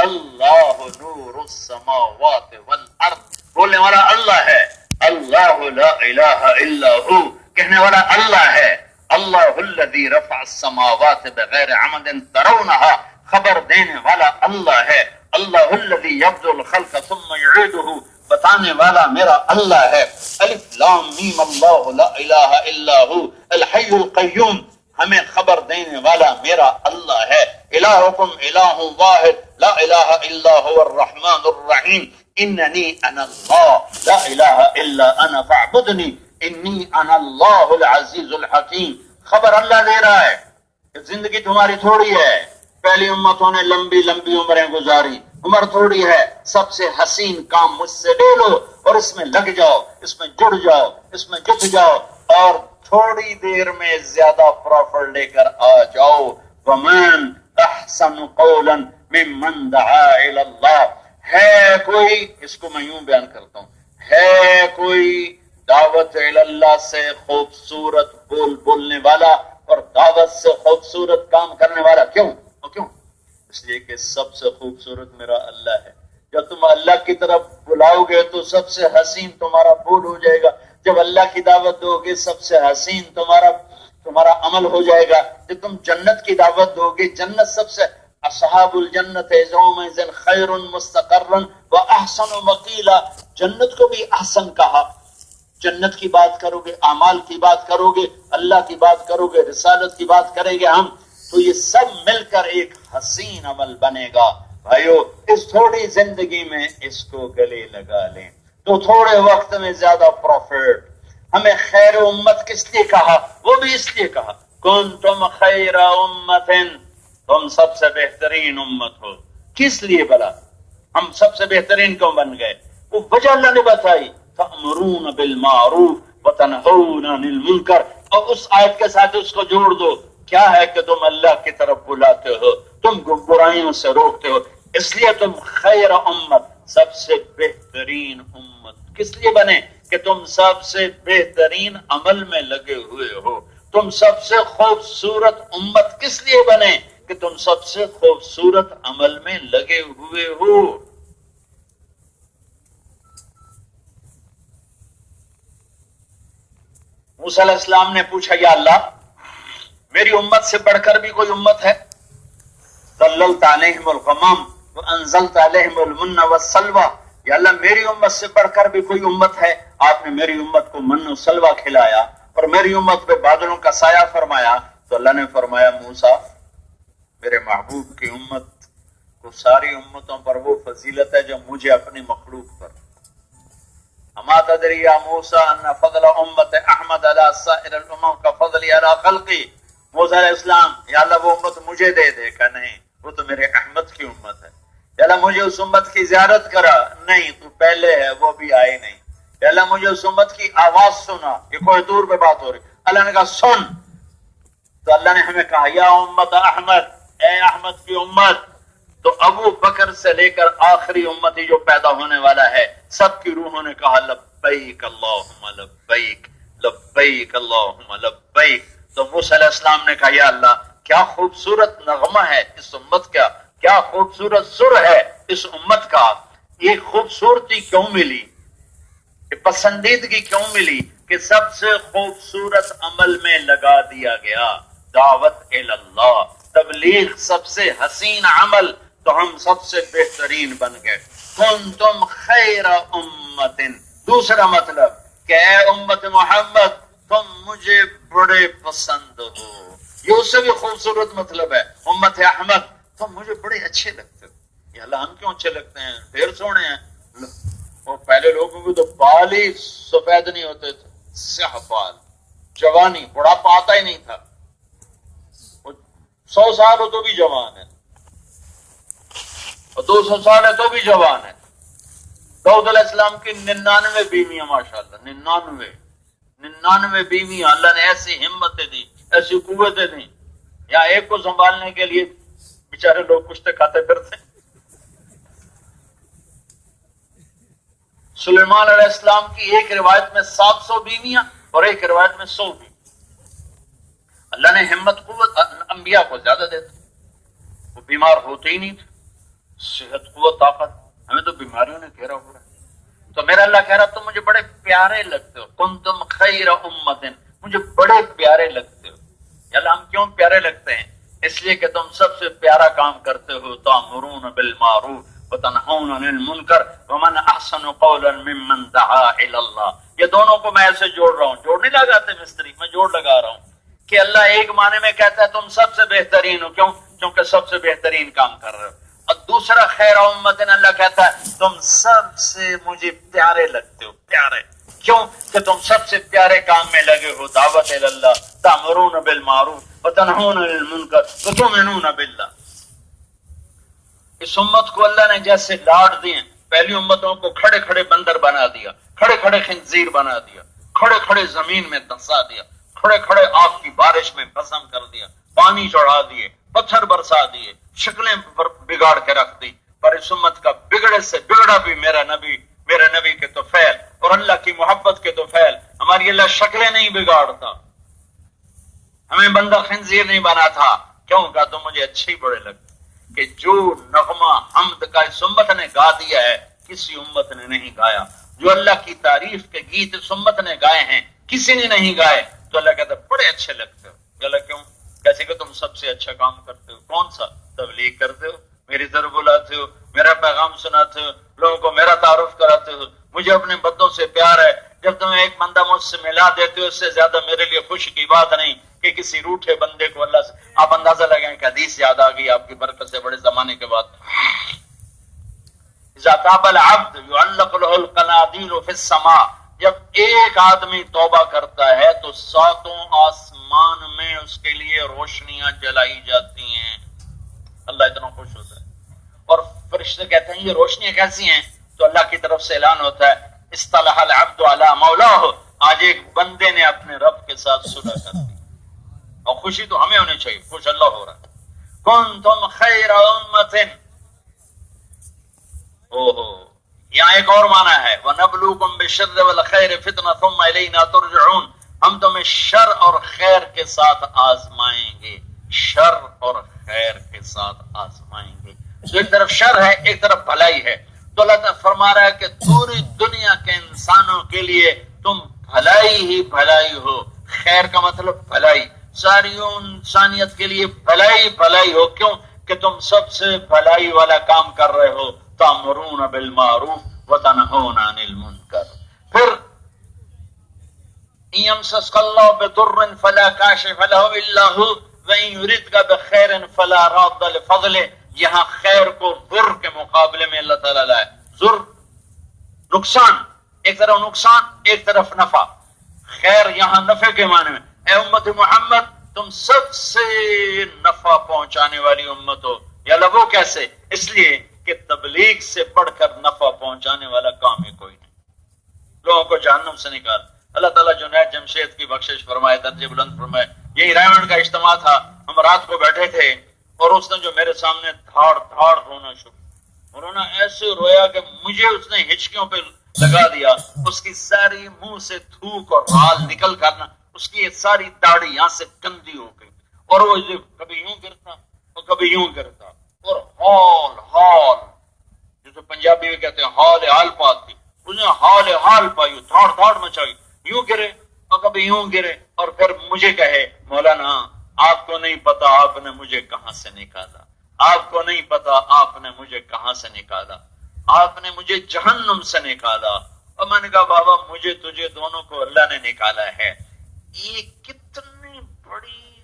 اللہ نور السماوات والارض. بولنے والا اللہ ہے، اللہ لا الہ الا ہو کہنے والا اللہ ہے. اللہ الذی رفع السماوات بغیر عمد ترونہا خبر دینے والا اللہ ہے. اللہ الذی یبدأ الخلق ثم یعیدہ بتانے والا میرا اللہ ہے. الف لام میم اللہ لا الہ الا ہو الحی القیوم ہمیں خبر دینے والا میرا اللہ ہے. الہکم الہ واحد لا الہ الا هو الرحمن الرحیم. اننی انا اللہ لا الہ الا انا فاعبدنی انی انا اللہ العزیز الحکیم. خبر اللہ دے رہا ہے کہ زندگی تمہاری تھوڑی ہے. پہلی امتوں نے لمبی لمبی عمریں گزاری، عمر تھوڑی ہے. سب سے حسین کام مجھ سے لے لو اور اس میں لگ جاؤ، اس میں جڑ جاؤ، اس میں جت جاؤ اور تھوڑی دیر میں زیادہ پروفٹ لے کر آ جاؤ. وَمَنْ أَحْسَنُ قَوْلًا مِمَّنْ دَعَا إِلَى اللَّهِ. ہے کوئی، اس کو میں یوں بیان کرتا ہوں، ہے کوئی دعوت اللہ سے خوبصورت بولنے والا اور دعوت سے خوبصورت کام کرنے والا؟ کیوں؟ اس لیے کہ سب سے خوبصورت میرا اللہ ہے. جب تم اللہ کی طرف بلاؤ گے تو سب سے حسین تمہارا بول ہو جائے گا. جب اللہ کی دعوت دو گے سب سے حسین تمہارا عمل ہو جائے گا. جب تم جنت کی دعوت دو گے، جنت سب سے اصحاب الجنت یومئذ خیر مستقرا واحسن مقیلا. جنت کو بھی احسن کہا. جنت کی بات کرو گے، اعمال کی بات کرو گے، اللہ کی بات کرو گے، رسالت کی بات کریں گے ہم، تو یہ سب مل کر ایک حسین عمل بنے گا. بھائیو اس تھوڑی زندگی میں اس کو گلے لگا لیں تو تھوڑے وقت میں زیادہ پروفٹ. ہمیں خیر امت کس لیے کہا؟ وہ بھی اس لیے کہا کنتم خیر امت، تم سب سے بہترین امت ہو. کس لیے بلا ہم سب سے بہترین کیوں بن گئے؟ وہ وجہ اللہ نے بتائی تأمرون بالمعروف وتنہون عن المنکر. اور اس آیت کے ساتھ اس کو جوڑ دو، کیا ہے کہ تم اللہ کی طرف بلاتے ہو، تم برائیوں سے روکتے ہو. اس لیے تم خیر امت، سب سے بہترین امت کس لیے بنے؟ کہ تم سب سے بہترین عمل میں لگے ہوئے ہو. تم سب سے خوبصورت امت کس لیے بنے؟ کہ تم سب سے خوبصورت عمل میں لگے ہوئے ہو. موسیٰ علیہ السلام نے پوچھا یا اللہ میری امت سے بڑھ کر بھی کوئی امت ہے؟ ظللت علیہم الغمام وانزلت علیہم المن والسلوى، یا اللہ میری امت سے بڑھ کر بھی کوئی امت ہے؟ آپ نے میری امت کو من و سلوہ کھلایا اور میری امت پہ بادلوں کا سایہ فرمایا۔ تو اللہ نے فرمایا موسیٰ میرے محبوب کی امت کو ساری امتوں پر وہ فضیلت ہے جو مجھے اپنی مخلوق پر۔ اما تدری یا موسیٰ ان فضل امت احمد علی سائر الامم کا فضلی علی خلقی، موسیٰ علیہ السلام یا اللہ وہ امت مجھے دے دے، کہ نہیں وہ تو میرے احمد کی امت ہے۔ یا اللہ مجھے اس امت کی زیارت کرا، نہیں تو پہلے ہے وہ بھی آئی نہیں۔ یا اللہ مجھے اس امت کی آواز سنا، یہ کوئی دور پہ بات ہو رہی، اللہ نے کہا سن۔ تو اللہ نے ہمیں کہا یا امت احمد، اے احمد کی امت۔ تو ابو بکر سے لے کر آخری امتی جو پیدا ہونے والا ہے سب کی روحوں نے کہا لبیک اللہم لبیک لبیک اللہم لبیک۔ تو موسیٰ علیہ السلام نے کہا یا اللہ کیا خوبصورت نغمہ ہے اس امت کا، کیا خوبصورت سر ہے اس امت کا، یہ خوبصورتی کیوں ملی، یہ پسندیدگی کیوں ملی کہ سب سے خوبصورت عمل میں لگا دیا گیا دعوت اللہ، تبلیغ سب سے حسین عمل، تو ہم سب سے بہترین بن گئے۔ کنتم خیر امت، دوسرا مطلب کہ اے امت محمد تم مجھے بڑے پسند ہو، یہ اس سے بھی خوبصورت مطلب ہے۔ امت احمد تم مجھے بڑے اچھے لگتے ہو۔ یا اللہ ہم کیوں اچھے لگتے ہیں، ڈھیر سونے ہیں۔ اور پہلے لوگوں کو تو بال ہی سفید نہیں ہوتے تھے، سیاہ بال، جوانی، بڑھاپا آتا ہی نہیں تھا، 100 سال ہو تو بھی جوان ہے اور 200 سال ہے تو بھی جوان ہے۔ داؤد علیہ السلام کی 99 بیویاں، ماشاءاللہ 99 بیویاں، اللہ نے ایسی ہمتیں دی، ایسی قوتیں دی، یا ایک کو سنبھالنے کے لیے بیچارے لوگ کشتے کھاتے پھرتے۔ سلیمان علیہ السلام کی ایک روایت میں 700 بیویاں اور ایک روایت میں 100 بیویاں۔ اللہ نے ہمت قوت انبیاء کو زیادہ دیتے، وہ بیمار ہوتے ہی نہیں تھے، صحت قوت طاقت، ہمیں تو بیماریوں نے گھیرا ہوا ہے۔ تو میرا اللہ کہہ رہا تم مجھے بڑے پیارے لگتے ہو، کنتم خیر امت، مجھے بڑے پیارے لگتے ہو۔ یا اللہ ہم کیوں پیارے لگتے ہیں؟ اس لیے کہ تم سب سے پیارا کام کرتے ہو، تأمرون بالمعروف وتنہون عن المنکر ومن احسن قولا ممن دعا الی اللہ۔ یہ دونوں کو میں ایسے جوڑ رہا ہوں، جوڑ نہیں لگاتے مستری، میں جوڑ لگا رہا ہوں کہ اللہ ایک معنی میں کہتا ہے تم سب سے بہترین ہو، کیوں؟ کیونکہ سب سے بہترین کام کر رہے ہو۔ اور دوسرا خیر امت، اللہ کہتا ہے تم سب سے مجھے پیارے لگتے ہو، پیارے کیوں؟ کہ تم سب سے پیارے کام میں لگے ہو، دعوت اللہ، تأمرون بالمعروف وتنہون عن المنکر وتؤمنون باللہ۔ اس امت کو اللہ نے جیسے لاڈ دیے، پہلی امتوں کو کھڑے کھڑے بندر بنا دیا، کھڑے کھڑے خنزیر بنا دیا، کھڑے کھڑے زمین میں دھنسا دیا، کھڑے کھڑے آگ کی بارش میں بھسم کر دیا، پانی چڑھا دیے، پتھر برسا دیے، شکلیں بگاڑ کے رکھ دی۔ پر اس امت کا بگڑے سے بگڑا بھی میرا نبی کے طفیل اور اللہ کی محبت کے طفیل، ہماری اللہ شکلیں نہیں بگاڑتا، ہمیں بندہ خنزیر نہیں بنا تھا۔ کیوں؟ کہا تم مجھے اچھے ہی بڑے لگتے کہ جو نغمہ حمد کا اس امت نے گا دیا ہے کسی امت نے نہیں گایا، جو اللہ کی تعریف کے گیت اس امت نے گائے ہیں کسی نے نہیں گائے۔ تو اللہ کہتا بڑے اچھے لگتے ہو۔ اللہ کیوں؟ کیسے کہ تم سب سے اچھا کام کرتے ہو۔ کون سا؟ تبلیغ کرتے ہو، میری طرف بلاتے ہو، میرا پیغام سناتے ہو، لوگوں کو میرا تعارف کراتے ہو، مجھے اپنے بندوں سے پیار ہے۔ جب تمہیں ایک بندہ مجھ سے ملا دیتے ہو، اس سے زیادہ میرے لیے خوشی کی بات نہیں کہ کسی روٹھے بندے کو اللہ سے آپ اندازہ لگائیں کہ حدیث یاد آ گئی آپ کی برکت سے بڑے زمانے کے بعد۔ اذا تاب العبد يعلق له القناديل في السماء، جب ایک آدمی توبہ کرتا ہے تو 7 آسمان میں اس کے لیے روشنیاں جلائی جاتی ہیں، اللہ اتنا خوش ہوتا ہے۔ اور فرشتے کہتے ہیں یہ روشنیاں کیسی ہیں؟ تو اللہ کی طرف سے اعلان ہوتا ہے اصطلح العبد على مولاه، آج ایک بندے نے اپنے رب کے ساتھ صلح کر دی، اور خوشی تو ہمیں ہونی چاہیے، خوش اللہ ہو رہا ہے۔ کنتم خیر امت، یہاں ایک اور معنی ہے وَنَبْلُوكُمْ بِالشَّرِّ وَالْخَيْرِ فِتْنَةً ثُمَّ إِلَيْنَا تُرْجَعُونَ، ہم تمہیں شر اور خیر کے ساتھ آزمائیں گے، شر اور خیر کے ساتھ آزمائیں گے۔ تو ایک طرف شر ہے، ایک طرف بھلائی ہے۔ تو اللہ تعالیٰ فرما رہا ہے کہ پوری دنیا کے انسانوں کے لیے تم بھلائی ہی بھلائی ہو، خیر کا مطلب بھلائی، ساری انسانیت کے لیے بھلائی بھلائی ہو. کیوں کہ تم سب سے بھلائی والا کام کر رہے ہو، تأمرون بالمعروف وتنہون عن المنکر. پھر ان یمسسک اللہ بضر فلا کاشف له الا هو وان یردک بخیر فلا راد لفضلہ. یہاں خیر کو ضر کے مقابلے میں اللہ تعالیٰ لائے. ضر نقصان، ایک طرف نقصان ایک طرف نفع. خیر یہاں نفع کے معنی میں. اے امت محمد تم سب سے نفع پہنچانے والی امت ہو. یا لبو کیسے؟ اس لیے کہ تبلیغ سے بڑھ کر نفع پہنچانے والا کام ہی کوئی نہیں. لوگوں کو جہنم سے نکال. اللہ تعالیٰ جنید جمشید کی بخشش فرمائے، درجے بلند فرمائے. یہی رائمنڈ کا اجتماع تھا، ہم رات کو بیٹھے تھے اور اس نے جو میرے سامنے دھاڑ دھاڑ رونا شروع، انہوں نے ایسے رویا کہ مجھے اس نے ہچکیوں پہ لگا دیا. اس کی ساری منہ سے تھوک اور رال نکل کرنا، اس کی ساری داڑھی یہاں سے گندی ہو گئی اور وہ کبھی یوں گرتا اور کبھی یوں گرتا اور ہال ہال جسے پنجابی میں کہتے ہیں ہال حال پاتی، اس نے ہال حال پائی، دھاڑ دھاڑ مچائی، یوں گرے اور کبھی یوں گرے. اور پھر مجھے کہے مولانا آپ کو نہیں پتا آپ نے مجھے کہاں سے نکالا، آپ کو نہیں پتا آپ نے مجھے کہاں سے نکالا، آپ نے مجھے جہنم سے نکالا. اور میں نے کہا بابا مجھے تجھے دونوں کو اللہ نے نکالا ہے. یہ کتنی بڑی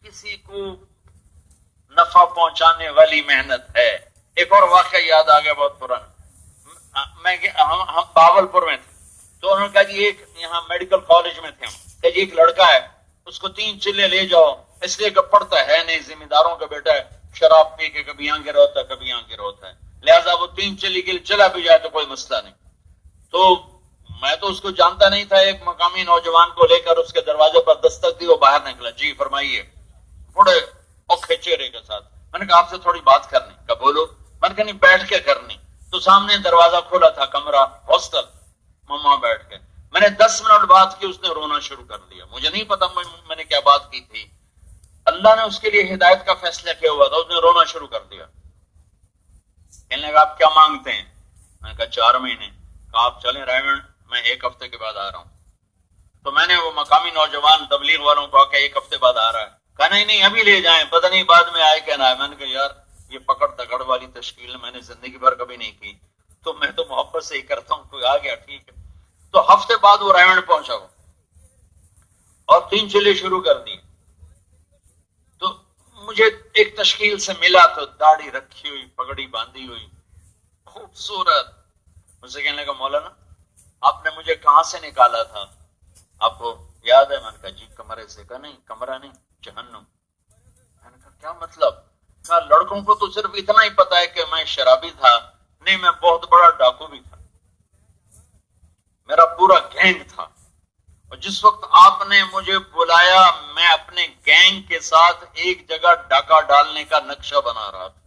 کسی کو نفع پہنچانے والی محنت ہے. ایک اور واقعہ یاد آ گیا بہت پرانا. ہم باولپور میں تھے تو انہوں نے کہا جی ایک یہاں میڈیکل کالج میں تھے ہم کہ جی ایک لڑکا ہے اس کو 3 چلے لے جاؤ، اس لیے کہ پڑھتا ہے نہیں، ذمہ داروں کا بیٹا ہے، شراب پی کے کبھی یہاں گرا ہوتا ہے کبھی یہاں گرا ہوتا ہے، لہٰذا وہ 3 چلی کے لیے چلا بھی جائے تو کوئی مسئلہ نہیں. تو میں تو اس کو جانتا نہیں تھا. ایک مقامی نوجوان کو لے کر اس کے دروازے پر دستک دی، وہ باہر نکلا. جی فرمائیے، بڑے اوکھے چہرے کے ساتھ. میں نے کہا آپ سے تھوڑی بات کرنی. کہا بولو. میں نے کہا نہیں بیٹھ کے کرنی. تو سامنے دروازہ کھولا تھا، کمرہ ہاسٹل، مما بیٹھ کے. میں نے 10 منٹ بات کی، اس نے رونا شروع کر دیا. مجھے نہیں پتا میں نے کیا بات کی تھی. اللہ نے اس کے لیے ہدایت کا فیصلہ کیا ہوا تھا. اس نے رونا شروع کر دیا. کہنے لگا آپ کیا مانگتے ہیں؟ میں نے کہا 4 مہینے. کہا آپ چلیں رائمنڈ، میں 1 ہفتے کے بعد آ رہا ہوں. تو میں نے وہ مقامی نوجوان تبلیغ والوں کو کہا 1 ہفتے بعد آ رہا ہے. کہا نہیں ابھی لے جائیں، پتہ نہیں بعد میں آئے کیا نہ آئے. میں نے کہا یار یہ پکڑ دکڑ والی تشکیل میں نے زندگی بھر کبھی نہیں کی، تو میں تو محبت سے ہی کرتا ہوں، کوئی آ گیا ٹھیک ہے. تو ہفتے بعد وہ رائمنڈ پہنچا وہ اور 3 چلے شروع کر دی. تو مجھے ایک تشکیل سے ملا تو داڑھی رکھی ہوئی، پگڑی باندھی ہوئی، خوبصورت. مجھ سے کہنے لگا مولانا آپ نے مجھے کہاں سے نکالا تھا، آپ کو یاد ہے؟ میں نے کہا جی کمرے سے. کہا نہیں کمرہ نہیں، جہنم. میں نے کہا کیا مطلب؟ کہا لڑکوں کو تو صرف اتنا ہی پتا ہے کہ میں شرابی تھا. نہیں میں بہت بڑا ڈاکو بھی تھا، میرا پورا گینگ تھا. اور جس وقت آپ نے مجھے بلایا میں اپنے گینگ کے ساتھ ایک جگہ ڈاکہ ڈالنے کا نقشہ بنا رہا تھا.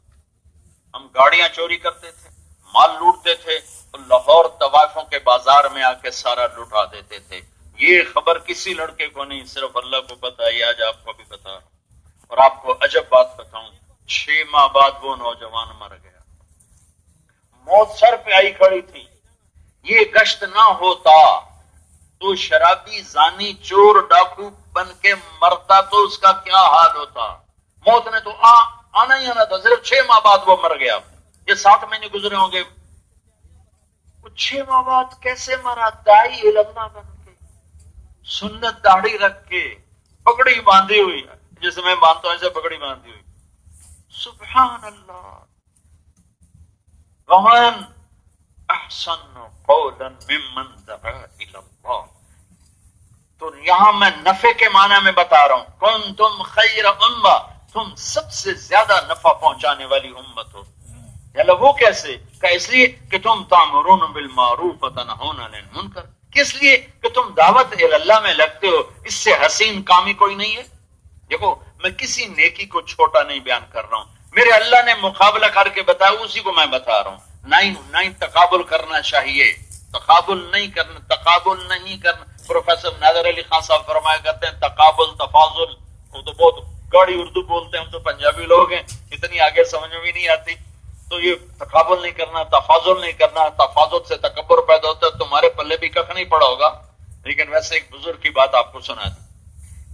ہم گاڑیاں چوری کرتے تھے، مال لوٹتے تھے اور لاہور طوائفوں کے بازار میں آ کے سارا لٹا دیتے تھے. یہ خبر کسی لڑکے کو نہیں، صرف اللہ کو پتا ہے. آج آپ کو بھی پتا ہے. اور آپ کو عجب بات بتاؤں، 6 ماہ بعد وہ نوجوان مر گیا. موت سر پہ آئی کھڑی تھی. یہ گشت نہ ہوتا تو شرابی زانی چور ڈاکو بن کے مرتا تو اس کا کیا حال ہوتا. موت نے تو آنا ہی آنا تھا، صرف 6 ماہ بعد وہ مر گیا. یہ 7 مہینے گزرے ہوں گے. 6 ماہ بعد کیسے مرا؟ دائی علماء بن کے، سنت داڑھی رکھ کے، پگڑی باندھی ہوئی، جیسے میں باندھتا ہوں ایسے پگڑی باندھی ہوئی. سبحان اللہ. ومن احسن قولا ممن دعا الی اللہ. تو یہاں میں نفع کے معنی میں بتا رہا ہوں، کنتم خیر امہ، تم سب سے زیادہ نفع پہنچانے والی امت ہو. وہ کیسے؟ کہ اس لیے کہ تم تامرون بالمعروف وتنہون عن المنکر. کس لیے؟ کہ تم دعوت اللہ میں لگتے ہو. اس سے حسین کامی کوئی نہیں ہے. دیکھو میں کسی نیکی کو چھوٹا نہیں بیان کر رہا ہوں، میرے اللہ نے مقابلہ کر کے بتایا اسی کو میں بتا رہا ہوں. نہیں تقابل کرنا چاہیے، تقابل نہیں کرنا. پروفیسر نادر علی خان صاحب فرمایا کرتے ہیں تقابل تفاضل. وہ تو بہت گاڑی اردو بولتے ہیں، ہم تو پنجابی لوگ ہیں، اتنی آگے سمجھ میں بھی نہیں آتی. تو یہ تقابل نہیں کرنا، تفاضل نہیں کرنا. تفاضل سے تکبر پیدا ہوتا ہے. تمہارے پلے بھی کخ نہیں پڑا ہوگا، لیکن ویسے ایک بزرگ کی بات آپ کو سنا دی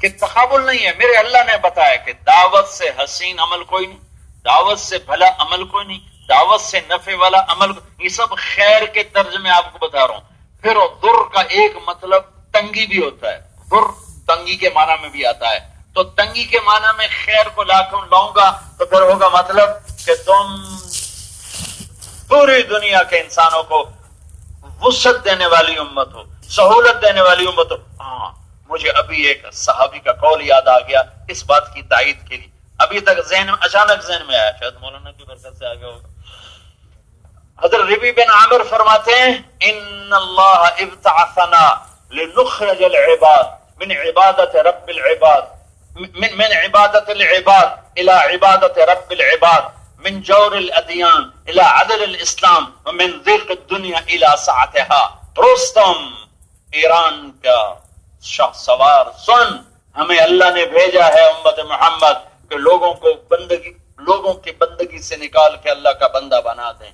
کہ تقابل نہیں ہے. میرے اللہ نے بتایا کہ دعوت سے حسین عمل کوئی نہیں، دعوت سے بھلا عمل کوئی نہیں، دعوت سے نفع والا عمل، یہ سب خیر کے ترجمے آپ کو بتا رہا ہوں. پھر در کا ایک مطلب تنگی بھی ہوتا ہے، در تنگی کے معنی میں بھی آتا ہے. تو تنگی کے معنی میں خیر کو لاؤں گا تو پھر ہوگا مطلب کہ تم پوری دنیا کے انسانوں کو وسعت دینے والی امت ہو، سہولت دینے والی امت ہو. ہاں مجھے ابھی ایک صحابی کا قول یاد آ گیا اس بات کی تائید کے لیے، ابھی تک اچانک ذہن میں آیا، شاید مولانا کی برکت سے آگے ہوگا. حضرت ربی بن عامر فرماتے ہیں ان اللہ ابتعثنا لنخرج العباد من عبادت رب العباد من عبادت العباد الى عبادت رب العباد من جور الادیان الى عدل الاسلام ومن ضیق الدنیا الى سعتها. رستم ایران کا شاہ سوار سن، ہمیں اللہ نے بھیجا ہے امت محمد کہ لوگوں کی بندگی سے نکال کے اللہ کا بندہ بنا دیں،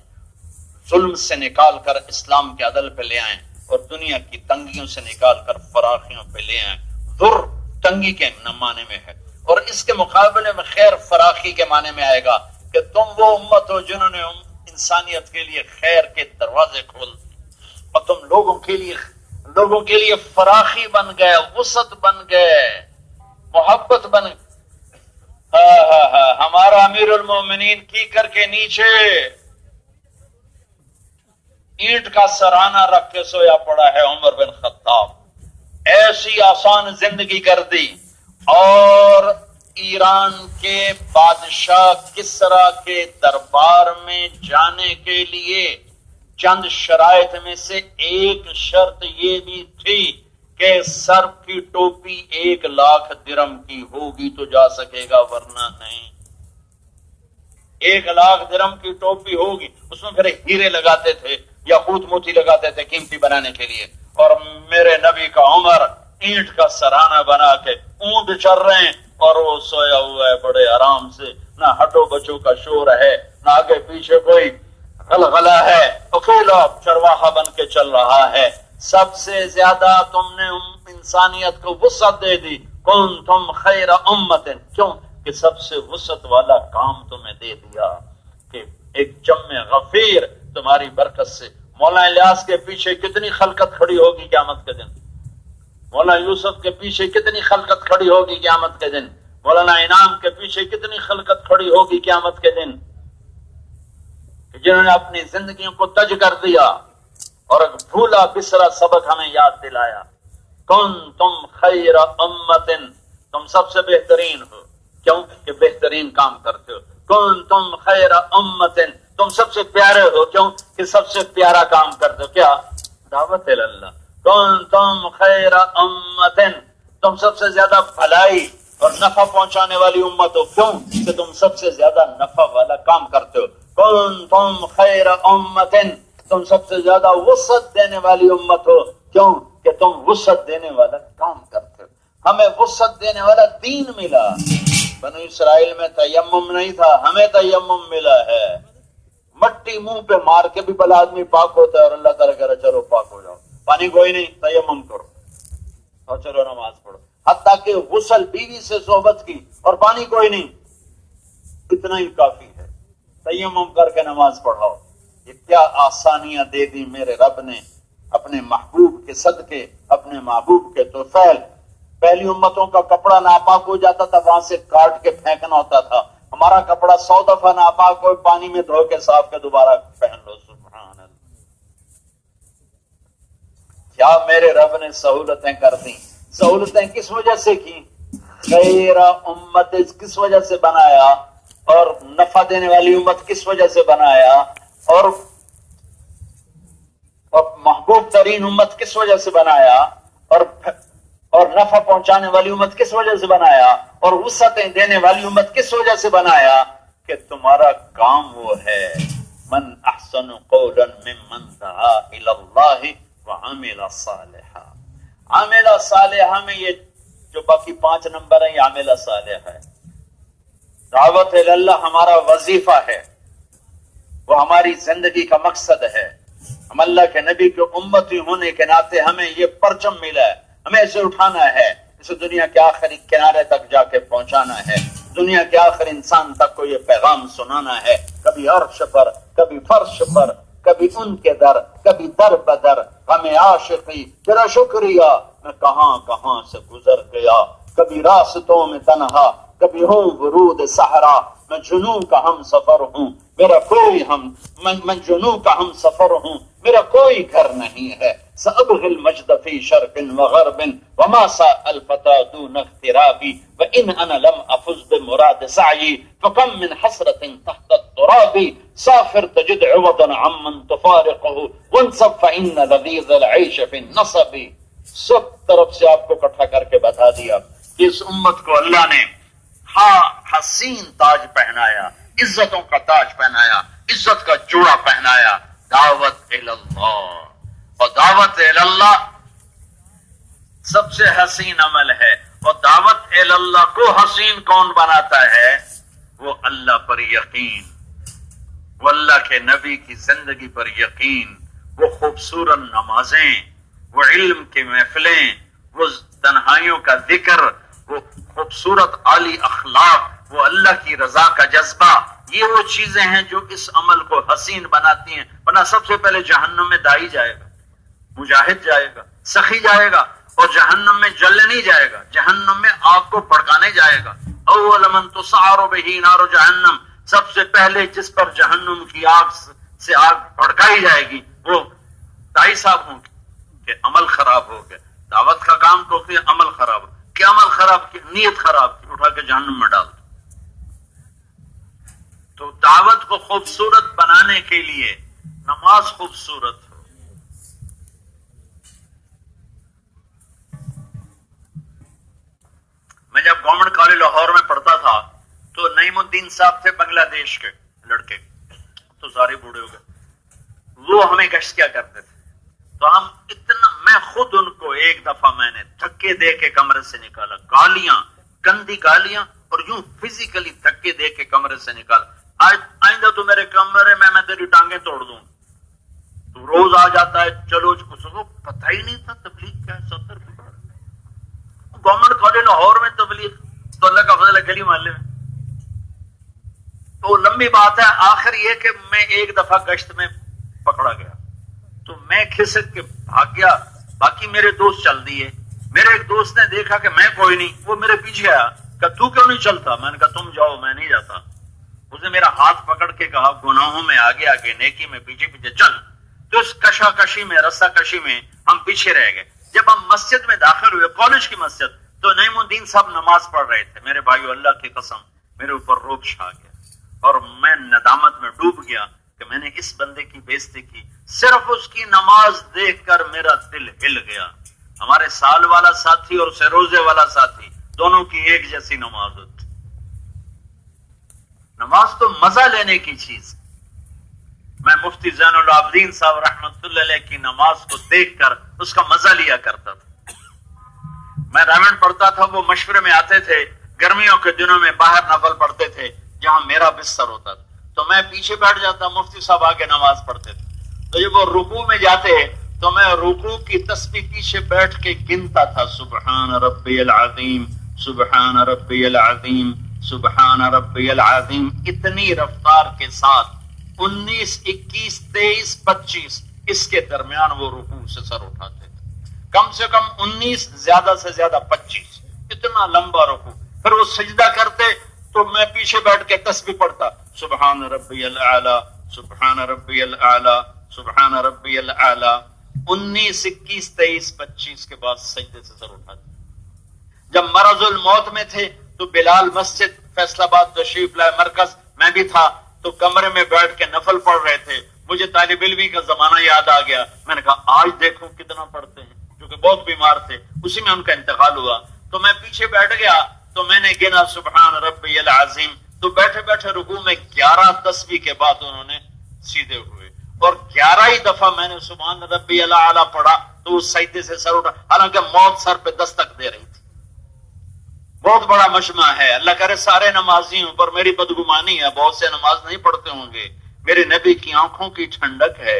ظلم سے نکال کر اسلام کے عدل پہ لے آئیں، اور دنیا کی تنگیوں سے نکال کر فراخیوں پہ لے آئیں. ذر تنگی کے معنی میں ہے، اور اس کے مقابلے میں خیر فراخی کے معنی میں آئے گا کہ تم وہ امت ہو جنہوں نے انسانیت کے لیے خیر کے دروازے کھول دیے، اور تم لوگوں کے لیے فراخی بن گئے، وسعت بن گئے، محبت بن گئے. ہمارا امیر المومنین کی کر کے نیچے اینٹ کا سرانہ رکھ کے سویا پڑا ہے عمر بن خطاب. ایسی آسان زندگی کر دی، اور ایران کے بادشاہ کسرا کے دربار میں جانے کے لیے چند شرائط میں سے ایک شرط یہ بھی تھی کہ سر کی ٹوپی 1,00,000 درم کی ہوگی تو جا سکے گا، ورنہ نہیں. 1,00,000 درم کی ٹوپی ہوگی، اس میں پھر ہیرے لگاتے تھے، یاقوت موتی لگاتے تھے قیمتی بنانے کے لیے. اور میرے نبی کا عمر اینٹ کا سرانہ بنا کے اونٹ چر رہے ہیں، اور وہ سویا ہوا ہے بڑے آرام سے، نہ ہڈو بچوں کا شور ہے، نہ آگے پیچھے کوئی غلغلہ ہے، اکیلا چرواہا بن کے چل رہا ہے. سب سے زیادہ تم نے انسانیت کو وسعت دے دی. کنتم خیر امت، کیوں کہ سب سے وسعت والا کام تمہیں دے دیا کہ ایک جمع غفیر تمہاری برکت سے. مولانا الیاس کے پیچھے کتنی خلقت کھڑی ہوگی قیامت کے دن، مولانا یوسف کے پیچھے کتنی خلقت کھڑی ہوگی قیامت کے دن، مولانا انعام کے پیچھے کتنی خلقت کھڑی ہوگی قیامت کے دن، جنہوں نے اپنی زندگیوں کو تج کر دیا اور ایک بھولا بسرا سبق ہمیں یاد دلایا. کنتم خیر امت، تم سب سے بہترین ہو، کیوں کہ بہترین کام کرتے ہو. کنتم خیر امت، تم سب سے پیارے ہو، کیوں کہ سب سے پیارا کام کرتے ہو. کیا؟ دعوت اللہ. کنتم خیر امت، تم سب سے زیادہ بھلائی اور نفع پہنچانے والی امت ہو، کیوں کہ تم سب سے زیادہ نفع والا کام کرتے ہو. کنتم خیر امت، تم سب سے زیادہ وسعت دینے والی امت ہو، کیوں کہ تم وسعت دینے والا کام کرتے ہو. ہمیں وسعت دینے والا دین ملا. بنو اسرائیل میں تیمم نہیں تھا، ہمیں تیمم ملا ہے. مٹی منہ پہ مار کے بھی بلا آدمی پاک ہوتا ہے، اور اللہ تعالیٰ کہہ رہا چلو پاک ہو جاؤ. پانی کوئی نہیں، تیمم کرو اور چلو نماز پڑھو. حتیٰ کہ غسل بیوی سے صحبت کی اور پانی کوئی نہیں، اتنا ہی کافی ہے. تیمم کر کے نماز پڑھاؤ. یہ کیا آسانیاں دے دی میرے رب نے اپنے محبوب کے صدقے، اپنے محبوب کے توفیل. پہلی امتوں کا کپڑا ناپاک ہو جاتا تھا، وہاں سے کاٹ کے پھینکنا ہوتا تھا. ہمارا کپڑا 100 دفعہ ناپاک ہو، پانی میں دھو کے صاف کے دوبارہ پہن لو. سبحان اللہ. کیا میرے رب نے سہولتیں کر دی. سہولتیں کس وجہ سے کی؟ خیر امت کس وجہ سے بنایا، اور نفع دینے والی امت کس وجہ سے بنایا، اور محبوب ترین امت کس وجہ سے بنایا، اور نفع پہنچانے والی امت کس وجہ سے بنایا، اور وسعتیں دینے والی امت کس وجہ سے بنایا؟ کہ تمہارا کام وہ ہے من احسن قولا ممن دعا الی اللہ وعمل صالحا. عامل صالحہ میں یہ جو باقی 5 نمبر ہیں، یہ عامل صالح ہے. دعوت اللہ ہمارا وظیفہ ہے، وہ ہماری زندگی کا مقصد ہے. ہم اللہ کے نبی کے امتی ہونے کے ناطے ہمیں یہ پرچم ملا ہے، ہمیں اسے اٹھانا ہے، اسے دنیا کے آخری کنارے تک جا کے پہنچانا ہے، دنیا کے آخر انسان تک کو یہ پیغام سنانا ہے، کبھی عرش پر، کبھی فرش پر، کبھی ان کے در، کبھی در بدر، ہمیں عاشقی تیرا شکریہ میں کہاں کہاں سے گزر گیا، کبھی راستوں میں تنہا، کبھی ہوں ورود صحرا، میں جنوں کا ہم سفر ہوں، میرا کوئی میں جنوں کا ہم سفر ہوں، میرا کوئی گھر نہیں ہے، سأبغي المجد في شرق وغرب وما ساء الفتى دون اغترابي وإن أنا لم أفز بمراد سعي فكم من حسرة تحت التراب سافر تجد عوضا عمن تفارقه وانصب فإن لذيذ العيش في النصب. سب طرف سے آپ کو اکٹھا کر کے بتا دیا کہ اس امت کو اللہ نے حسین تاج پہنایا، عزتوں کا تاج پہنایا، عزت کا جوڑا پہنایا، دعوت اللہ. اور دعوت اللہ سب سے حسین عمل ہے، اور دعوت اللہ کو حسین کون بناتا ہے؟ وہ اللہ پر یقین، وہ اللہ کے نبی کی زندگی پر یقین، وہ خوبصورت نمازیں، وہ علم کی محفلیں، وہ تنہائیوں کا ذکر، وہ خوبصورت عالی اخلاق، وہ اللہ کی رضا کا جذبہ، یہ وہ چیزیں ہیں جو اس عمل کو حسین بناتی ہیں. ورنہ سب سے پہلے جہنم میں دائی جائے گا، مجاہد جائے گا، سخی جائے گا، اور جہنم میں جلنے نہیں جائے گا، جہنم میں آگ کو بھڑکانے جائے گا. اول من تسعر بہ نار جہنم، سب سے پہلے جس پر جہنم کی آگ سے آگ بھڑکائی جائے گی وہ دائی صاحب ہوں گے کہ عمل خراب ہو گیا. دعوت کا کام تو کہ عمل خراب، کہ عمل خراب کی، نیت خراب کی، اٹھا کے جہنم میں ڈال دو. تو دعوت کو خوبصورت بنانے کے لیے نماز خوبصورت ہو. میں جب گورنمنٹ کالج لاہور میں پڑھتا تھا تو نعیم الدین صاحب تھے بنگلہ دیش کے لڑکے، تو سارے بوڑھے ہو گئے، وہ ہمیں گشت کیا کرتے تھے. تو ہم اتنا، میں خود ان کو ایک دفعہ میں نے دھکے دے کے کمرے سے نکالا، گالیاں، گندی گالیاں، اور یوں فزیکلی دھکے دے کے کمرے سے نکالا. آئندہ تو میرے کمرے میں تیری ٹانگیں توڑ دوں. تو روز آ جاتا ہے، چلو اس کو پتہ ہی نہیں تھا تبلیغ کیا ہے. 70 گورنمنٹ کالج لاہور میں تبلیغ، تو اللہ کا فضل ہے گلی محلے میں. تو لمبی بات ہے، آخر یہ کہ میں ایک دفعہ گشت میں پکڑا گیا تو میں کھسک کے بھاگ گیا، باقی میرے دوست چل دیے. میرے ایک دوست نے دیکھا کہ میں کوئی نہیں، وہ میرے پیچھے آیا کہ تو کیوں نہیں چلتا؟ میں نے کہا تم جاؤ، میں نہیں جاتا. اس نے میرا ہاتھ پکڑ کے کہا گناہوں میں آگے آگے، نیکی میں پیچھے پیچھے چل. تو اس کشا کشی میں، رسا کشی میں ہم پیچھے رہ گئے. جب ہم مسجد میں داخل ہوئے، کالج کی مسجد، تو نعیم الدین صاحب نماز پڑھ رہے تھے. میرے بھائیو، اللہ کی قسم میرے اوپر روب چھا گیا اور میں ندامت میں ڈوب گیا کہ میں نے اس بندے کی بے عزتی کی. صرف اس کی نماز دیکھ کر میرا دل ہل گیا. ہمارے سال والا ساتھی اور سروزے والا ساتھی دونوں کی ایک جیسی نماز ہوتی. نماز تو مزہ لینے کی چیز. میں مفتی زین العابدین صاحب رحمت اللہ علیہ کی نماز کو دیکھ کر اس کا مزہ لیا کرتا تھا. میں رامن پڑھتا تھا، وہ مشورے میں آتے تھے، گرمیوں کے دنوں میں باہر نفل پڑھتے تھے جہاں میرا بستر ہوتا تھا، تو میں پیچھے بیٹھ جاتا، مفتی صاحب آگے نماز پڑھتے تھے. تو جب وہ رکوع میں جاتے تو میں رکوع کی تسبیح پیچھے بیٹھ کے گنتا تھا، سبحان ربی العظیم، سبحان ربی العظیم، سبحان ربی العظیم، اتنی رفتار کے ساتھ 19 21 23 25 اس کے درمیان وہ رکوع سے سر اٹھاتے تھے. کم سے کم 19، زیادہ سے زیادہ 25، اتنا لمبا رکوع. پھر وہ سجدہ کرتے تو میں پیچھے بیٹھ کے تسبیح پڑھتا، سبحان ربی الاعلی، سبحان ربی الاعلی، سبحان ربی الاعلی. 19 21 23 25 کے بعد سجدے سے سر اٹھاتے. جب مرض الموت میں تھے تو بلال مسجد فیصل آباد تشریف لائے، مرکز میں بھی تھا، تو کمرے میں بیٹھ کے نفل پڑھ رہے تھے. مجھے طالب علمی کا زمانہ یاد آ گیا. میں نے کہا آج دیکھو کتنا پڑھتے ہیں، کیونکہ بہت بیمار تھے، اسی میں ان کا انتقال ہوا. تو میں پیچھے بیٹھ گیا تو میں نے گنا سبحان ربی العظیم. تو بیٹھے بیٹھے رکوع میں 11 تسبیح کے بعد انہوں نے سیدھے ہوئے، اور 11 ہی دفعہ میں نے سبحان ربی الاعلی پڑھا تو اس سجدے سے سر اٹھا، حالانکہ موت سر پہ دستک دے رہی تھی. بہت بڑا مجمع ہے، اللہ کرے سارے نمازی ہوں، پر میری بدگمانی ہے، بہت سے نماز نہیں پڑھتے ہوں گے. میرے نبی کی آنکھوں کی ٹھنڈک ہے،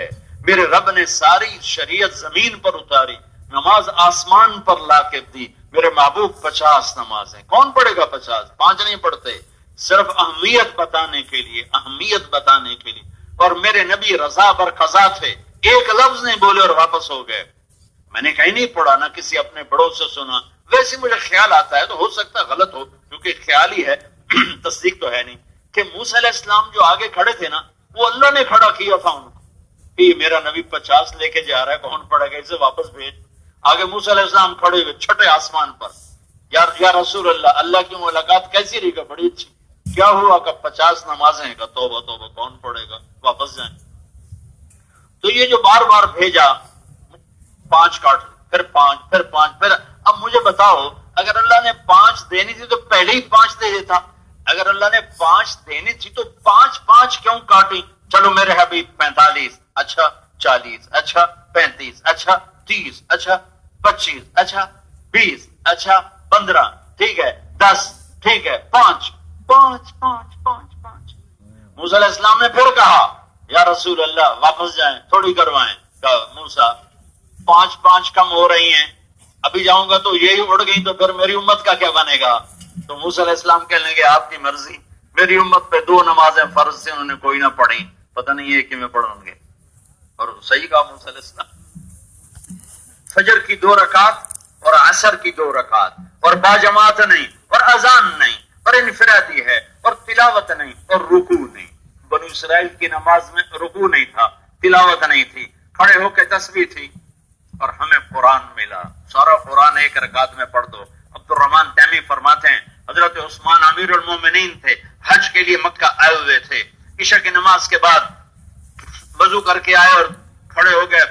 میرے رب نے ساری شریعت زمین پر اتاری، نماز آسمان پر لا کے دی، میرے محبوب 50 نمازیں، کون پڑھے گا 50؟ 5 نہیں پڑھتے، صرف اہمیت بتانے کے لیے، اہمیت بتانے کے لیے۔ اور میرے نبی رضا بر قضا تھے، ایک لفظ نہیں بولے اور واپس ہو گئے۔ میں نے کہیں نہیں پڑھا، نہ کسی اپنے بڑوں سے سنا، ویسے مجھے خیال آتا ہے، تو ہو سکتا ہے غلط ہو کیونکہ خیال ہی ہے تصدیق تو ہے نہیں، کہ موسیٰ علیہ السلام جو آگے کھڑے تھے نا، وہ اللہ نے کھڑا کیا تھا ان کو کہ یہ میرا نبی 50 لے کے جا رہا ہے، کون پڑے گا، اسے واپس بھیج۔ آگے موسیٰ علیہ السلام کھڑے ہوئے چھٹے آسمان پر، یا رسول اللہ، اللہ کی ملاقات کیسی رہی گا؟ بڑی اچھی۔ کیا ہوا کہ 50 نمازیں کا توبہ توبہ، کون پڑے گا، واپس جائیں۔ تو یہ جو بار بار بھیجا، 5 کاٹ، پھر 5، پھر 5، پھر اب مجھے بتاؤ، اگر اللہ نے 5 دینی تھی تو پہلے ہی 5 دے دیتا۔ اگر اللہ نے 5 دینی تھی تو 5 کیوں کاٹی؟ چلو میرے حبیب 45، اچھا 40، اچھا 35، اچھا 30، اچھا 25، اچھا 20، اچھا 15، ٹھیک ہے 10، ٹھیک ہے 5۔ موسیٰ علیہ السلام نے پھر کہا یا رسول اللہ واپس جائیں، تھوڑی کروائیں۔ کہا موسیٰ 5 کم ہو رہی ہیں، ابھی جاؤں گا تو یہی اڑ گئی تو پھر میری امت کا کیا بنے گا؟ تو موسیٰ علیہ السلام کہنے لگے آپ کی مرضی، میری امت پہ 2 نمازیں فرض سے انہوں نے کوئی نہ پڑھی، پتہ نہیں ہے کہ میں پڑھوں گے۔ اور صحیح کہا موسیٰ علیہ السلام۔ فجر کی 2 رکعت اور عصر کی 2 رکعت، اور باجماعت نہیں، اور اذان نہیں، اور انفرادی ہے، اور تلاوت نہیں، اور رکوع نہیں۔ بنو اسرائیل کی نماز میں رکوع نہیں تھا، تلاوت نہیں تھی، کھڑے ہو کے تسبیح تھی، اور ہمیں قرآن ملا، سارا قرآن 1 رکعت میں پڑھ دو۔ عبد الرحمن تیمی فرماتے ہیں حضرت عثمان امیر المومنین تھے، حج کے لیے مکہ آئے ہوئے تھے، عشاء کی نماز کے بعد وضو کر کے آئے اور کھڑے ہو گئے،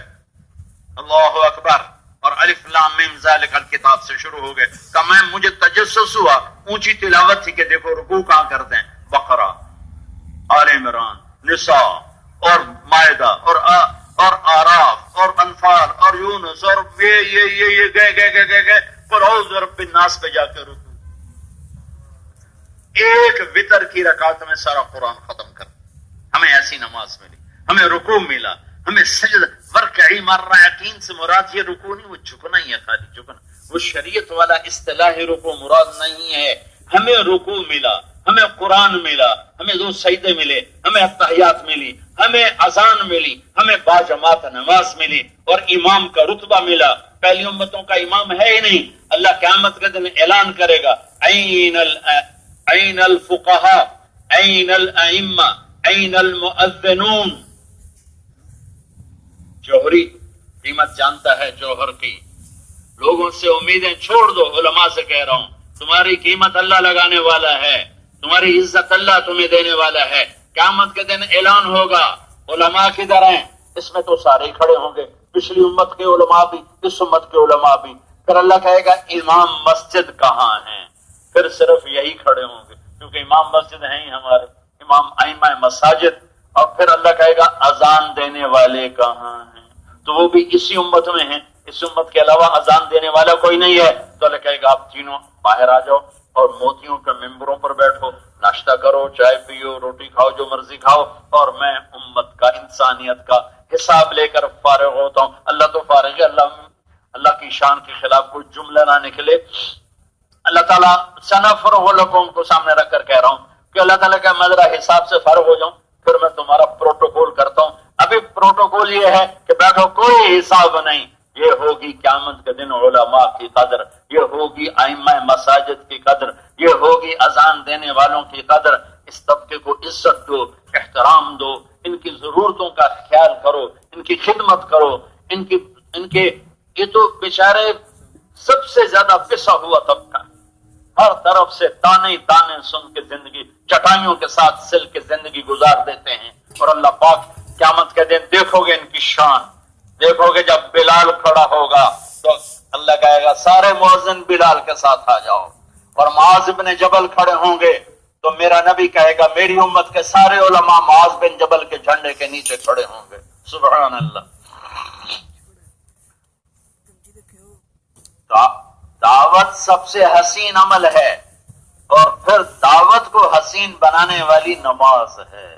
اللہ اکبر، اور الف لام میم ذالک الکتاب سے شروع ہو گئے۔ کہ مجھے تجسس ہوا، اونچی تلاوت تھی کہ دیکھو رکوع کہاں کرتے ہیں، بقرہ، آل عمران، نساء، اور مائدہ، اور آراف، اور انفال، اور یونس، اور یہ گئے پر اعوذ برب الناس پہ جا کے رکوع۔ 1 وتر کی رکعت میں سارا قرآن ختم کر، ہمیں ایسی نماز ملی، ہمیں رکوع ملا، ہمیں سجدہ۔ ورکعی مع الراکعین سے مراد یہ رکوع نہیں، وہ جھکنا ہی ہے، خالی جھکنا، وہ شریعت والا اصطلاحی رکوع مراد نہیں ہے۔ ہمیں رکوع ملا، ہمیں قرآن ملا، ہمیں 2 سجدے ملے، ہمیں التحیات ملی، ہمیں اذان ملی، ہمیں باجماعت نماز ملی، اور امام کا رتبہ ملا۔ پہلی امتوں کا امام ہے ہی نہیں، اللہ قیامت کے دن اعلان کرے گا این الفقہاء، این الائمہ، این المؤذنون۔ جوہری قیمت جانتا ہے جوہر کی، لوگوں سے امیدیں چھوڑ دو، علماء سے کہہ رہا ہوں، تمہاری قیمت اللہ لگانے والا ہے، تمہاری عزت اللہ تمہیں دینے والا ہے۔ قیامت کے دن اعلان ہوگا علماء کدھر ہیں؟ اس میں تو سارے ہی کھڑے ہوں گے، پچھلی امت کے علماء بھی، اس امت کے علماء بھی۔ پھر اللہ کہے گا امام مسجد کہاں ہیں؟ پھر صرف یہی کھڑے ہوں گے، کیونکہ امام مسجد ہیں ہی ہمارے، امام ائمہ مساجد۔ اور پھر اللہ کہے گا اذان دینے والے کہاں ہیں؟ تو وہ بھی اسی امت میں ہیں، اس امت کے علاوہ اذان دینے والا کوئی نہیں ہے۔ تو اللہ کہے گا آپ تینوں باہر آ جاؤ اور موتیوں کے ممبروں پر بیٹھو، ناشتہ کرو، چائے پیو، روٹی کھاؤ، جو مرضی کھاؤ، اور میں امت کا، انسانیت کا حساب لے کر فارغ ہوتا ہوں۔ اللہ تو فارغ ہے، اللہ کی شان کے خلاف کوئی جملہ نہ نکلے۔ اللہ تعالیٰ سنفرغ لکم کو سامنے رکھ کر کہہ رہا ہوں کہ اللہ تعالیٰ کا میں ذرا حساب سے فارغ ہو جاؤں، پھر میں تمہارا پروٹوکول کرتا ہوں۔ ابھی پروٹوکول یہ ہے کہ بیٹھو، کوئی حساب نہیں۔ یہ ہوگی قیامت کے دن علماء کی قدر، یہ ہوگی ائمہ مساجد کی قدر، یہ ہوگی اذان دینے والوں کی قدر۔ اس طبقے کو عزت دو، احترام دو، ان کی ضرورتوں کا خیال کرو، ان کی خدمت کرو، ان کے یہ تو بیچارے سب سے زیادہ پسا ہوا طبقہ، ہر طرف سے تانے تانے سن کے زندگی چٹائیوں کے ساتھ سل کے زندگی گزار دیتے ہیں۔ اور اللہ پاک قیامت کے دن دیکھو گے ان کی شان، دیکھو گے جب بلال کھڑا ہوگا تو اللہ کہے گا سارے مؤذن بلال کے ساتھ آ جاؤ، اور معاذ بن جبل کھڑے ہوں گے تو میرا نبی کہے گا میری امت کے سارے علماء معاذ بن جبل کے جھنڈے کے نیچے کھڑے ہوں گے۔ سبحان اللہ۔ دعوت سب سے حسین عمل ہے، اور پھر دعوت کو حسین بنانے والی نماز ہے۔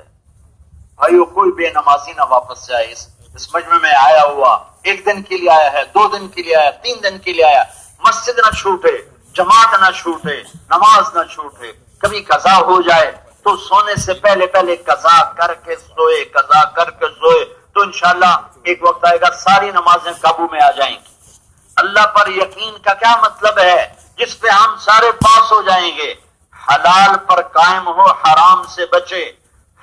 بھائیو کوئی بے نمازی نہ واپس جائے اس مجمع میں آیا ہوا 1 دن کے لیے آیا ہے، 2 دن کے لیے آیا، 3 دن کے لیے آیا، مسجد نہ چھوٹے، جماعت نہ چھوٹے، نماز نہ چھوٹے، کبھی قضا ہو جائے تو سونے سے پہلے قضا کر کے سوئے، قضا کر کے سوئے، تو انشاءاللہ ایک وقت آئے گا ساری نمازیں قابو میں آ جائیں گی۔ اللہ پر یقین کا کیا مطلب ہے؟ جس پہ ہم سارے پاس ہو جائیں گے، حلال پر قائم ہو، حرام سے بچے،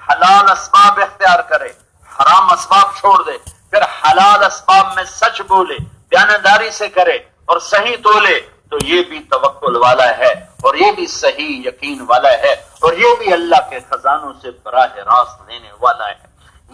حلال اسباب اختیار کرے، حرام اسباب چھوڑ دے، پھر حلال اسباب میں سچ بولے، دیانتداری سے کرے اور صحیح تولے، تو یہ بھی توکل والا ہے اور یہ بھی صحیح یقین والا ہے اور یہ بھی اللہ کے خزانوں سے براہ راست لینے والا ہے۔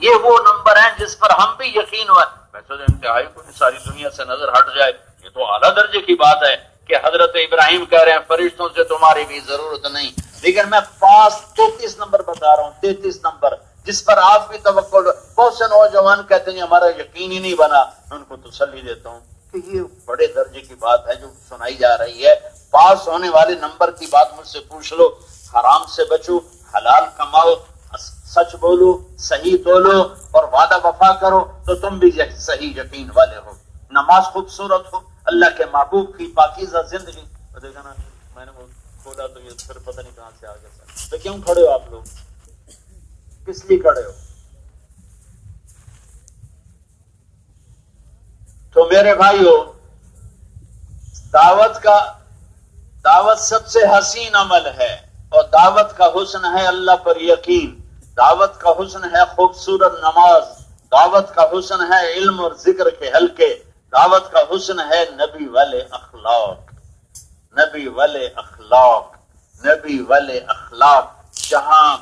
یہ وہ نمبر ہیں جس پر ہم بھی یقین ہوا۔ ویسے تو انتہائی کو ساری دنیا سے نظر ہٹ جائے، یہ تو اعلیٰ درجے کی بات ہے کہ حضرت ابراہیم کہہ رہے ہیں فرشتوں سے تمہاری بھی ضرورت نہیں، لیکن میں پاس 33 نمبر بتا رہا ہوں، 33 نمبر جس پر آپ بھی توکل۔ بہت سے نوجوان کہتے ہیں ہمارا یقین ہی نہیں بنا، میں ان کو تسلی دیتا ہوں کہ یہ بڑے درجے کی بات ہے جو سنائی جا رہی ہے۔ پاس ہونے والے نمبر کی بات مجھ سے پوچھ لو، حرام سے بچو، حلال کماؤ، سچ بولو، صحیح تولو اور وعدہ وفا کرو تو تم بھی صحیح یقین والے ہو۔ نماز خوبصورت ہو، اللہ کے محبوب کی پاکیزہ زندگی۔ دیکھا نا میں نے وہ کھولا تو یہ پھر پتہ نہیں کہاں سے آ گیا۔ تو کیوں کھڑے ہو آپ لوگ؟ کس لیے کھڑے ہو؟ تو میرے بھائیو، دعوت سب سے حسین عمل ہے اور دعوت کا حسن ہے اللہ پر یقین، دعوت کا حسن ہے خوبصورت نماز، دعوت کا حسن ہے علم اور ذکر کے حلقے، دعوت کا حسن ہے نبی والے اخلاق، نبی والے اخلاق، نبی والے اخلاق، جہاں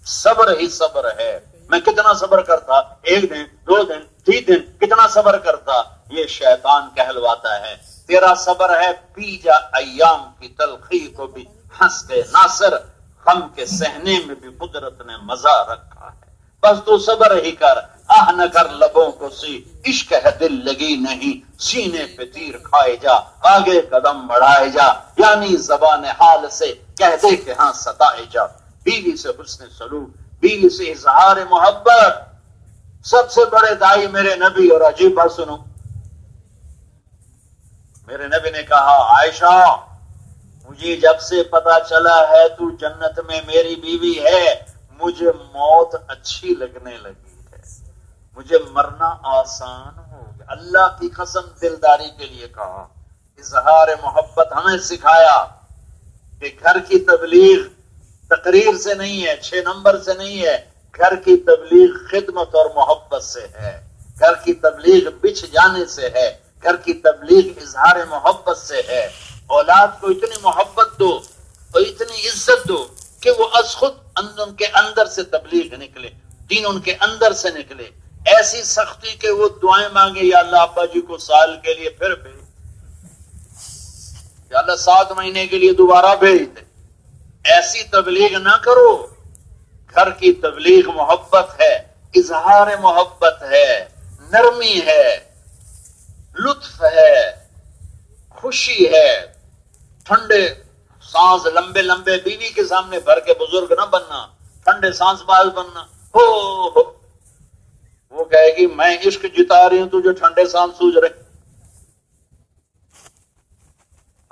صبر ہی صبر ہے۔ میں کتنا صبر کرتا، 1 دن 2 دن 3 دن کتنا صبر کرتا، یہ شیطان کہلواتا ہے۔ تیرا صبر ہے پی جا ایام کی تلخی کو بھی ہنس کے ناصر، غم کے سہنے میں بھی قدرت نے مزہ رکھا ہے۔ بس تو صبر ہی کر، آہ نہ کر لبوں کو سی، عشق ہے دل لگی نہیں، سینے پہ تیر کھائے جا، آگے قدم بڑھائے جا، یعنی زبان حال سے کہہ دے کہ ہاں ستائے جا۔ بیوی سے حسن سلوک، بیوی سے اظہار محبت، سب سے بڑے دائی میرے نبی۔ اور عجیب بات سنو، میرے نبی نے کہا عائشہ مجھے جب سے پتا چلا ہے تو جنت میں میری بیوی ہے، مجھے موت اچھی لگنے لگی ہے، مجھے مرنا آسان ہو گیا۔ اللہ کی قسم دلداری کے لیے کہا، اظہار محبت ہمیں سکھایا کہ گھر کی تبلیغ تقریر سے نہیں ہے، 6 نمبر سے نہیں ہے، گھر کی تبلیغ خدمت اور محبت سے ہے، گھر کی تبلیغ بچھ جانے سے ہے، گھر کی تبلیغ اظہار محبت سے ہے۔ اولاد کو اتنی محبت دو اور اتنی عزت دو کہ وہ از خود ان کے اندر سے تبلیغ نکلے، دین ان کے اندر سے نکلے۔ ایسی سختی کہ وہ دعائیں مانگے، یا اللہ ابا جی کو سال کے لیے پھر بھیج، یا اللہ 7 مہینے کے لیے دوبارہ بھیج دے۔ ایسی تبلیغ نہ کرو۔ گھر کی تبلیغ محبت ہے، اظہار محبت ہے، نرمی ہے، لطف ہے، خوشی ہے، ٹھنڈے سانس لمبے لمبے بیوی کے سامنے بھر کے بزرگ نہ بننا، ٹھنڈے سانس باز بننا۔ ہو وہ کہے گی میں عشق جتا رہی ہوں تجھے ٹھنڈے سانس سوج رہے۔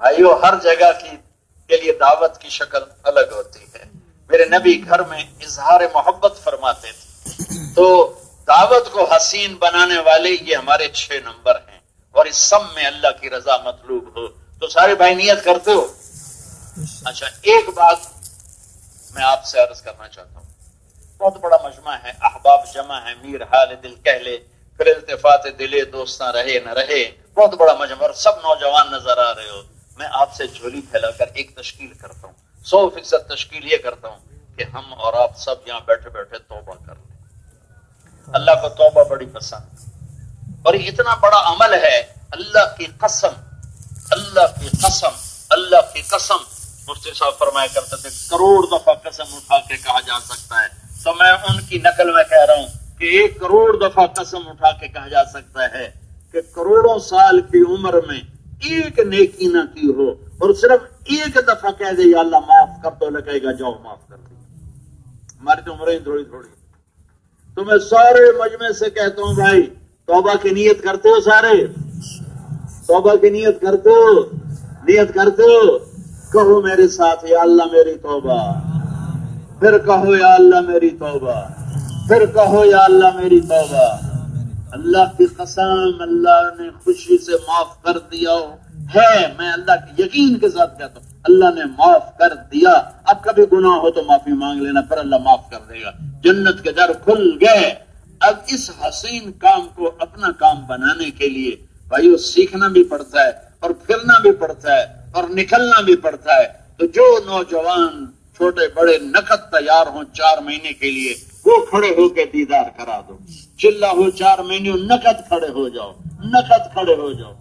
بھائیو، ہر جگہ کے لیے دعوت کی شکل الگ ہوتی ہے۔ میرے نبی گھر میں اظہار محبت فرماتے تھے۔ تو دعوت کو حسین بنانے والے یہ ہمارے 6 نمبر ہیں، اور اس سب میں اللہ کی رضا مطلوب ہو۔ تو سارے بھائی نیت کرتے ہو؟ اچھا، ایک بات میں آپ سے عرض کرنا چاہتا ہوں۔ بہت بڑا مجمع ہے، احباب جمع ہے، میر حال دل کہہ لے، پھر التفات دلے دوستاں رہے نہ رہے، بہت بڑا مجمع اور سب نوجوان نظر آ رہے ہو۔ میں آپ سے جھولی پھیلا کر ایک تشکیل کرتا ہوں، 100% تشکیل یہ کرتا ہوں کہ ہم اور آپ سب یہاں بیٹھے بیٹھے توبہ کر لیں۔ اللہ کو توبہ بڑی پسند، اور یہ اتنا بڑا عمل ہے، اللہ کی قسم، اللہ کی قسم، اللہ کی قسم۔ مفتی صاحب فرمایا کرتے تھے 1 کروڑ دفعہ قسم اٹھا کے کہا جا سکتا ہے، تو میں ان کی نقل میں کہہ رہا ہوں کہ 1 کروڑ دفعہ قسم اٹھا کے کہا جا سکتا ہے کہ کروڑوں سال کی عمر میں ایک نیکی نہ کی ہو، اور صرف ایک دفعہ کہہ دے یا اللہ معاف کر، تو اللہ کہے گا جاؤ معاف کر دیں۔ ہماری تو عمریں تھوڑی تھوڑی، تو میں سارے مجمع سے کہتا ہوں بھائی توبہ کی نیت کرتے ہو؟ سارے توبہ کی نیت کرتے ہو؟ نیت کرتے ہو؟ کہو میرے ساتھ یا اللہ میری توبہ، پھر کہو یا اللہ میری توبہ، پھر کہو یا اللہ میری توبہ۔ اللہ کی قسم اللہ نے خوشی سے معاف کر دیا ہے، میں اللہ کے یقین کے ساتھ کہتا ہوں اللہ نے معاف کر دیا۔ اب کبھی گناہ ہو تو معافی مانگ لینا، پھر اللہ معاف کر دے گا۔ جنت کے در کھل گئے۔ اب اس حسین کام کو اپنا کام بنانے کے لیے بھائیو سیکھنا بھی پڑتا ہے اور پھرنا بھی پڑتا ہے اور نکلنا بھی پڑتا ہے۔ تو جو نوجوان چھوٹے بڑے نقد تیار ہوں 4 مہینے کے لیے، وہ کھڑے ہو کے دیدار کرا دو۔ چلا ہو 4 مہینے نقد کھڑے ہو جاؤ، نقد کھڑے ہو جاؤ۔